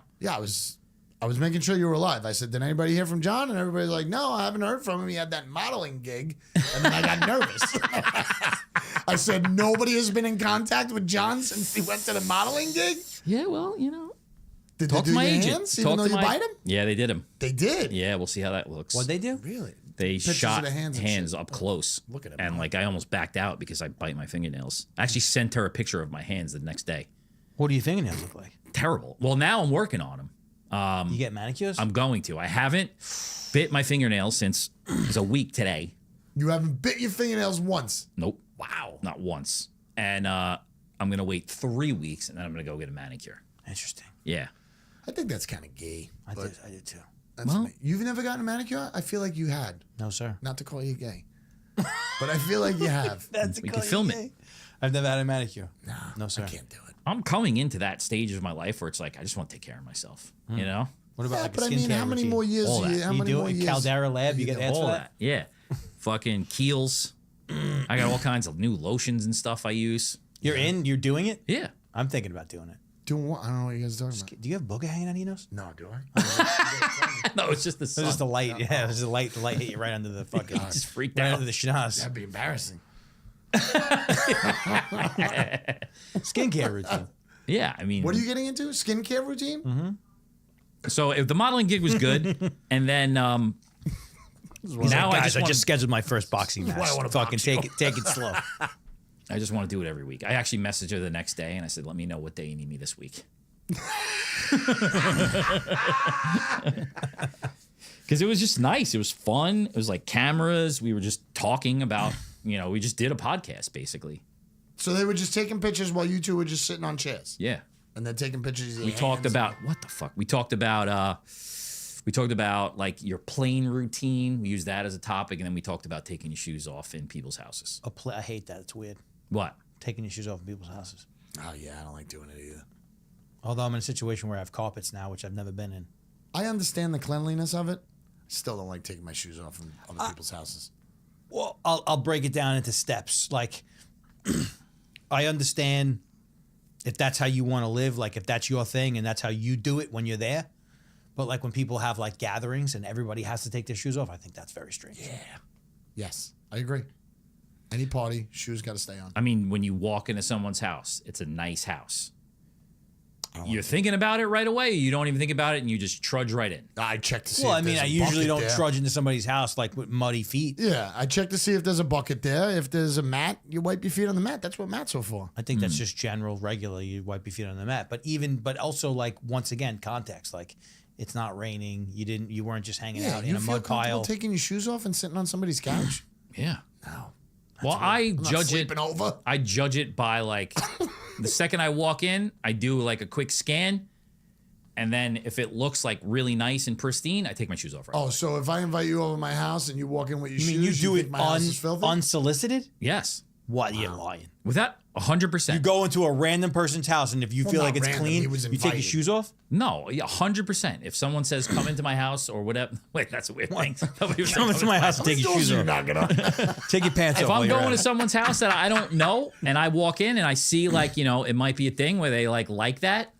I was making sure you were alive. I said, did anybody hear from John? And everybody's like, no, I haven't heard from him. He had that modeling gig. And then I got nervous. I said, nobody has been in contact with John since he went to the modeling gig? Yeah, well, Did talk they to do my your agent. hands, even though you bite him? Yeah, they did him. They did? Yeah, we'll see how that looks. What'd they do? Really? They Pictures shot of the hands and shit. up close. Look at him. And like I almost backed out because I bite my fingernails. I actually sent her a picture of my hands the next day. What do your fingernails look like? Terrible. Well, now I'm working on them. You get manicures? I'm going to. I haven't bit my fingernails since it was a week today. You haven't bit your fingernails once? Nope. Wow. Not once. And I'm going to wait 3 weeks and then I'm going to go get a manicure. Interesting. Yeah. I think that's kind of gay. I but did too. that's me. You've never gotten a manicure? I feel like you had. No, sir. Not to call you gay. But I feel like you have. We could film it. I've never had a manicure. Nah, No, sir. I can't do it. I'm coming into that stage of my life where it's like I just want to take care of myself. You know? What about Yeah, like but a I mean, skincare how many routine? more years? All that. How You many do more it in years? Caldera Lab, you get ads All for that. Yeah. Fucking Kiehl's. I got all kinds of new lotions and stuff I use. You're doing it? Yeah. I'm thinking about doing it. Doing what? I don't know what you guys are talking about. Do you have booger hanging out of your nose? No, do I? No, it's just the It's sun. just the light. Yeah, it's just the light. The light hit you right under the fucking. Just freaked right out. under the schnoz. That'd be embarrassing. Skincare routine. Yeah, I mean, What are you getting into? Skincare routine? Mm-hmm. so if the modeling gig was good, and then now I Guys, just I want just scheduled my first boxing match. why I wanna Fucking box you. take it slow. I just want to do it every week. I actually messaged her the next day and I said, "Let me know what day you need me this week." Because it was just nice. It was fun. It was like cameras. We were just talking about, we just did a podcast basically. So they were just taking pictures while you two were just sitting on chairs. Yeah. And they're taking pictures of your We talked hands. about what the fuck? We talked about like your plane routine. We used that as a topic, and then we talked about taking your shoes off in people's houses. I hate that. It's weird. What? Taking your shoes off in people's houses. Oh, yeah, I don't like doing it either. Although I'm in a situation where I have carpets now, which I've never been in. I understand the cleanliness of it. Still don't like taking my shoes off in other people's houses. Well, I'll break it down into steps. Like, I understand if that's how you want to live, like if that's your thing and that's how you do it when you're there. But like when people have like gatherings and everybody has to take their shoes off, I think that's very strange. Yeah. Yes, I agree. Any party, shoes got to stay on. I mean, when you walk into someone's house, it's a nice house. You're thinking about it right away. You don't even think about it, and you just trudge right in. I check to see Well, if I mean, there's I a usually bucket don't there. trudge into somebody's house like with muddy feet. Yeah, I check to see if there's a bucket there. If there's a mat, you wipe your feet on the mat. That's what mats are for. I think that's just general, regular. You wipe your feet on the mat, but also like once again, context. Like it's not raining. You weren't just hanging out in you a feel mud comfortable pile. taking your shoes off and sitting on somebody's couch? Yeah. No. Well, I'm not judge it. sleeping over. I judge it by like the second I walk in, I do like a quick scan, and then if it looks like really nice and pristine, I take my shoes off. Right Oh, away. so if I invite you over my house and you walk in with your You shoes, mean you do think it my house is filthy? unsolicited? Yes. What? You're lying. Without 100%. You go into a random person's house, and if you feel not like it's random, he clean, was you take your invited. shoes off? No, yeah, 100%. If someone says, come into my house or whatever. Wait, that's a weird thing. Nobody was Come like, into my house and take your shoes You're off. knocking on. Take your pants If off while I'm you're going at to it. someone's house that I don't know and I walk in and I see like, it might be a thing where they like that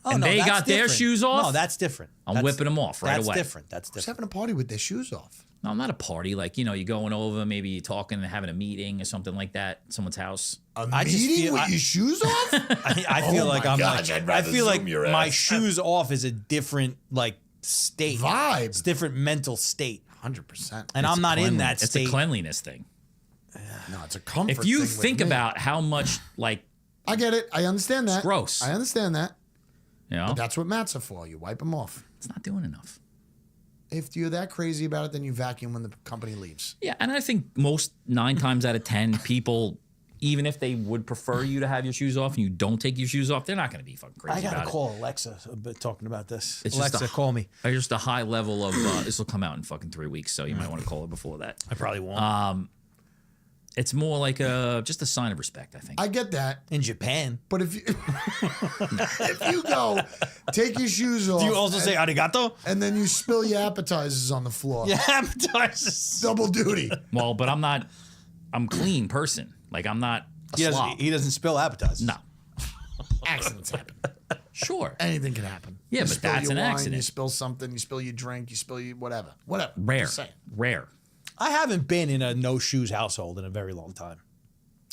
Oh, and no, they that's got their different. shoes off. No, that's different. I'm That's- whipping them off right that's away. Different. That's Just different. having a party with their shoes off. No, I'm not a party. Like, you're going over, maybe you're talking and having a meeting or something like that at someone's house. A just meeting feel- with your shoes off? I feel Oh like my I'm gosh, like I'd I rather feel like zoom your my ass. shoes off is a different like state. Vibe. It's different mental state. 100%. And I'm not in that It's state. a cleanliness thing. No, it's a comfort If you thing with think me. about how much, like, I get it. I understand that. gross. I understand that. but That's what mats are for. You wipe them off. it's not doing enough. If you're that crazy about it, then you vacuum when the company leaves. Yeah, and I think 9 times out of 10 people, even if they would prefer you to have your shoes off and you don't take your shoes off, they're not going to be fucking crazy I about gotta it. call Alexa a bit talking about this. It's just Alexa, a- call me. There's just a high level of this will come out in fucking 3 weeks, so you might want to call it before that. I probably won't. It's more like just a sign of respect, I think. I get that. in Japan. But if you if you go, take your shoes off. Do you also say arigato? and then you spill your appetizers on the floor. Yeah, appetizers. Double duty. Well, but I'm a clean person. Like, I'm not a slob. He doesn't spill appetizers. No. Accidents happen. Sure. Anything can happen. Yeah, You but spill that's your an wine, accident. You spill something. You spill your drink. You spill your whatever. Whatever. Rare. Just saying. Rare. I haven't been in a no shoes household in a very long time.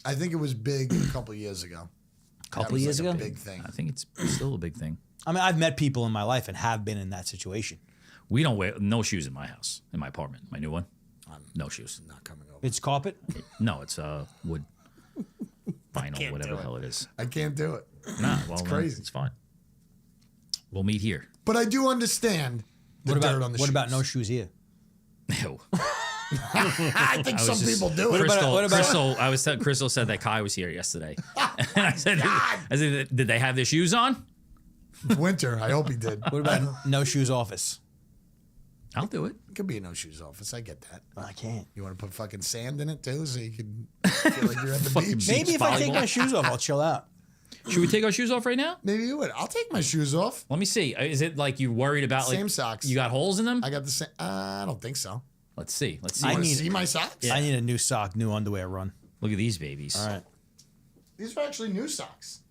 I think it was big a couple years ago. Couple That was years like a ago? big thing. I think it's still a big thing. I mean, I've met people in my life and have been in that situation. We don't wear no shoes in my house, in my apartment, my new one. No shoes. Not coming over. It's carpet. No, it's wood, vinyl, whatever do the it. hell it is. I can't do it. Nah, well, it's crazy. It's fine. We'll meet here. But I do understand the dirt on the what shoes. about no shoes here? Ew. I think I was some just- people do What it. about- Crystal, I was telling Crystal said that Kai was here yesterday, and I said, did they have their shoes on? Winter. I hope he did. What about no shoes office? I'll do it. It could be a no shoes office. I get that. I can't. You want to put fucking sand in it too, so you can feel like you're at the beach. Maybe if I take volleyball. my shoes off, I'll chill out. Should we take our shoes off right now? Maybe you would. I'll take my shoes off. Let me see. Is it like you worried about like Same socks. You got holes in them? I got the same. I don't think so. Let's see. Let's see. I You want to need- see my socks? I need a new sock, new underwear run. Look at these babies. All right. These are actually new socks.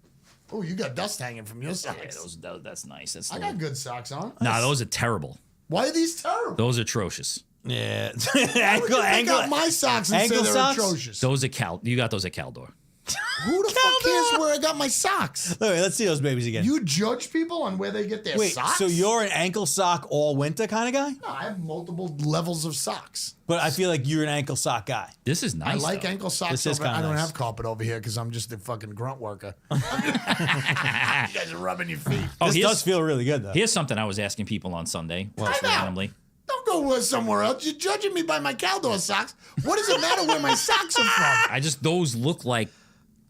Oh, you got dust hanging from your Yeah, socks. that's nice. That's I got good socks on. Nah, those are terrible. Why are these terrible? Those are atrocious. Yeah. Why would you pick out my socks and say ankle they're socks? atrocious? Those are You got those at Caldor. Who the fuck cares where I got my socks? All right, let's see those babies again. You judge people on where they get their Wait, socks? so you're an ankle sock all winter kind of guy? No, I have multiple levels of socks. But I feel like you're an ankle sock guy. This is I nice. like though. ankle socks. This is Over, I kinda don't nice. have carpet over here because I'm just a fucking grunt worker. You guys are rubbing your feet. Oh, This here's, does feel really good, though. here's something I was asking people on Sunday. Just know. randomly. Don't go somewhere else. You're judging me by my Caldor socks. What does it matter where my socks are from? Those look like.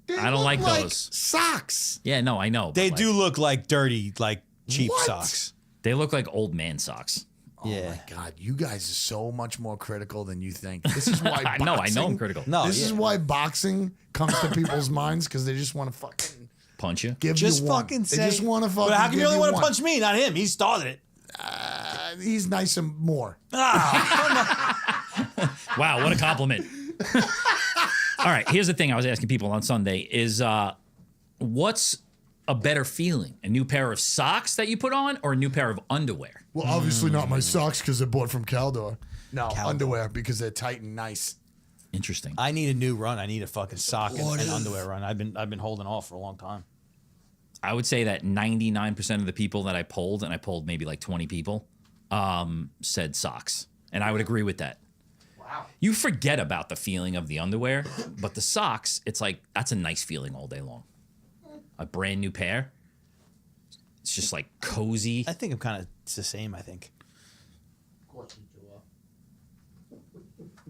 They I don't look like those. socks. Yeah, no, I know. but, They like, do look like dirty, like cheap What? socks. They look like old man socks. Oh Yeah. my God, you guys are so much more critical than you think. This is why I boxing, know. I know. I'm critical. No, This yeah. is why boxing comes to people's minds because they just want to fucking Punch you. give Just you one. fucking They say. just want to fucking. But how come you give only want to one. punch me, not him? He started it. He's nice and more. Wow, what a compliment. All right, here's the thing I was asking people on Sunday is what's a better feeling? A new pair of socks that you put on or a new pair of underwear? Well, obviously not my socks because they're bought from Caldor. No, Caldor. underwear because they're tight and nice. Interesting. I need a new run. I need a fucking sock and What an is- underwear run. I've been holding off for a long time. I would say that 99% of the people that I polled, and I polled maybe like 20 people, said socks. And I would agree with that. Wow. You forget about the feeling of the underwear, but the socks, it's like, that's a nice feeling all day long. A brand new pair. It's just like cozy. I think I'm kind of the same, I think.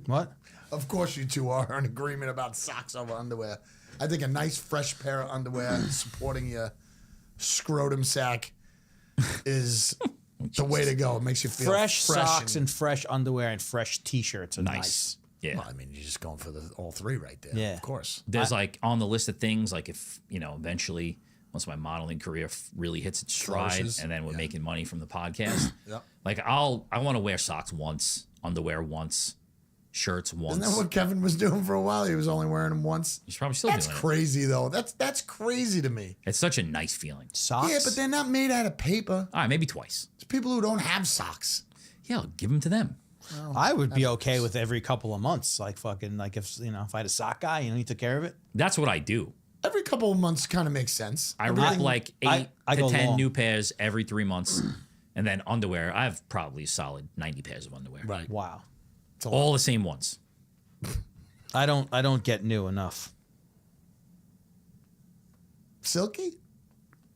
What? Of course, you two are in agreement about socks over underwear. I think a nice, fresh pair of underwear supporting your scrotum sack is the way to go. It makes you feel Fresh socks and fresh underwear and fresh t-shirts are nice. Yeah. Well, I mean, you're just going for all three right there. Yeah. Of course. There's like on the list of things, like if, eventually once my modeling career really hits its stride Flourishes. and then we're making money from the podcast, Yep. like I want to wear socks once, underwear once, shirts once. Isn't that what Kevin was doing for a while? He was only wearing them once. He's probably still That's doing crazy, though. That's crazy to me. it. It's such a nice feeling. Socks. Yeah, but they're not made out of paper. All right, maybe twice. It's people who don't have socks. Yeah, I'll give them to them. I would be okay with every couple of months, like fucking, like if I had a sock guy, he took care of it. That's what I do. Every couple of months kind of makes sense. I rip like 8 I to go 10 long. new pairs every 3 months. And then underwear, I have probably a solid 90 pairs of underwear. Right. Wow. It's a lot. All the same ones. I don't get new enough. Silky?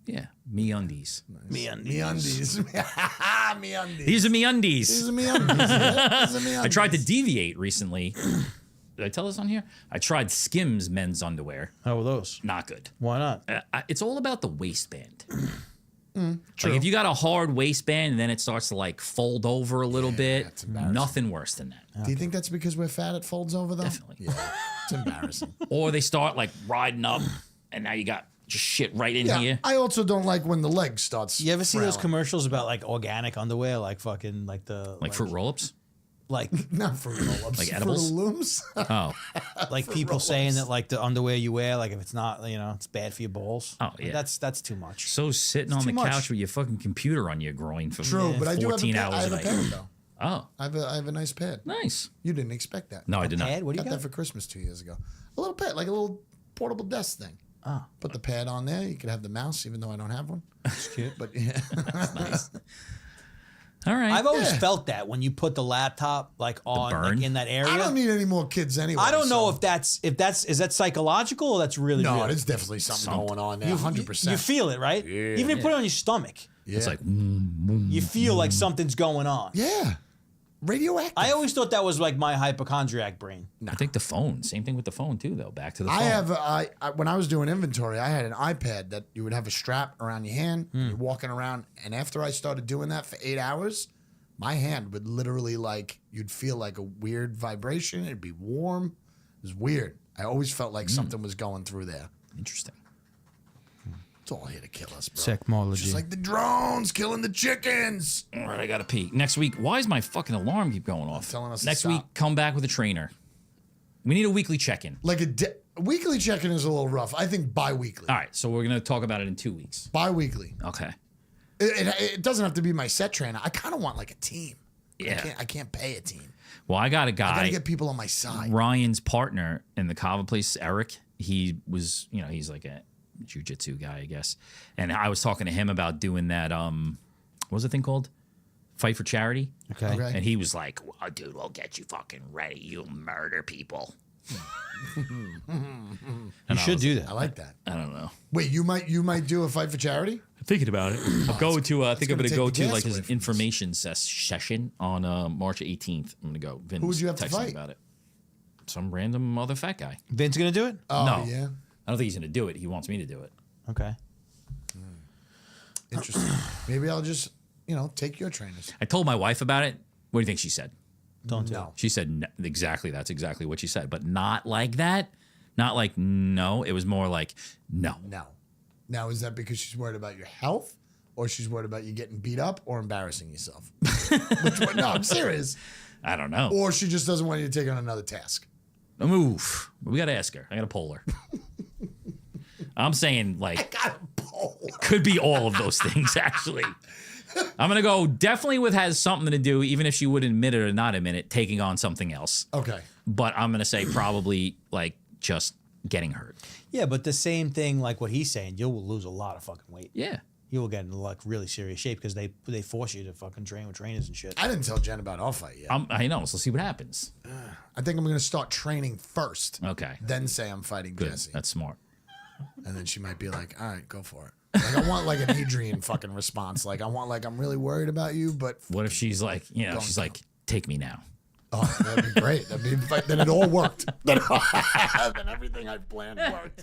Yeah, me undies. Me and Me undies. Me undies. These are me undies. These are me undies. Yeah. These are me I tried to undies. deviate recently. Did I tell this on here? I tried Skims men's underwear. How are those? Not good. Why not? It's all about the waistband. True. Like if you got a hard waistband and then it starts to like fold over a little bit, that's embarrassing. nothing worse than that. Do you think that's because we're fat? It folds over though. Definitely. Yeah. It's embarrassing. Or they start like riding up and now you got just shit right in Yeah. here. I also don't like when the leg starts. You ever see those frailing. commercials about like organic underwear, like fucking like the Like fruit roll-ups? like Not for roll-ups. Like for edibles? the looms. Oh. like people saying that like the underwear you wear, like if it's not, it's bad for your balls. Oh, yeah. That's too much. So sitting on too the much. couch with your fucking computer on your groin for True, but I do have a 14 pad. hours I have a a night. pad though. Oh, I have a nice pad. nice. You didn't expect that. No, I did not. Pad? What do you Got got? that for Christmas 2 years ago. A little pad, like a little portable desk thing. Oh, Put the pad on there. You could have the mouse, even though I don't have one. that's cute. But yeah, All right. I've always Yeah. felt that when you put the laptop like on burn? like, in that area. I don't need any more kids anyway. I don't know so- if that's is that psychological or that's really No, real? there's definitely something going on there. You- 100%. You feel it, right? Yeah. Even if you put it on your stomach, Yeah. It's like, you feel like something's going on. yeah, radioactive. I always thought that was like my hypochondriac brain. I think the phone. Same thing with the phone too, though. Back to the phone. I have when I was doing inventory, I had an iPad that you would have a strap around your hand. You're walking around, and after I started doing that for 8 hours, my hand would literally you'd feel like a weird vibration. It'd be warm. It was weird. I always felt like something was going through there. Interesting. It's all here to kill us, bro. Technology. Just like the drones killing the chickens. All right, I gotta pee. Next week, why is my fucking alarm keep going off? Telling us to Next stop. week, come back with a trainer. We need a weekly check-in. Like weekly check-in is a little rough. I think bi-weekly. All right, so we're gonna talk about it in 2 weeks. Bi-weekly. Okay. It doesn't have to be my set trainer. I kind of want like a team. Yeah. I can't pay a team. Well, I got a I gotta guy, get people on my side. Ryan's partner in the Kava place, Eric. He was, he's like a jiu-jitsu guy, I guess. And I was talking to him about doing that. What was the thing called? Fight for Charity. Okay. Okay. And he was like, well, dude, we'll get you fucking ready. You'll murder people. You should do that. I like that. I don't know. Wait, you might do a fight for charity? I'm thinking about it. I'm going to. I think I'm gonna going to take go the to gas like away an from information session on March 18th. I'm going to go. Vince Who would you have to texted me fight? about it? Some random other fat guy. Vince gonna do it? Oh No. yeah. I don't think he's going to do it. He wants me to do it. Okay. Interesting. Maybe I'll just take your trainers. I told my wife about it. What do you think she said? Don't do No. She said exactly. That's exactly what she said, but not like that. Not like no. It was more like no. No. Now is that because she's worried about your health, or she's worried about you getting beat up or embarrassing yourself? Which one? No, I'm serious. I don't know. Or she just doesn't want you to take on another task. Move. We got to ask her. I got to poll her. I'm saying like Got a pole. could be all of those things actually. I'm gonna go definitely with has something to do, even if she would admit it or not admit it, taking on something else. Okay. But I'm gonna say probably like just getting hurt. Yeah, but the same thing like what he's saying, you will lose a lot of fucking weight. Yeah. You will get in like really serious shape because they force you to fucking train with trainers and shit. I didn't tell Jen about our fight yet. I know. So see what happens. I think I'm going to start training first. Okay. Then say I'm fighting Good. Jesse. That's smart. And then she might be like, all right, go for it. Like, I want like an Adrian fucking response. Like, I want like, I'm really worried about you, but What if she's like, Don't she's go. like, take me now. oh, that'd be great. Then it all worked. Then everything I planned worked.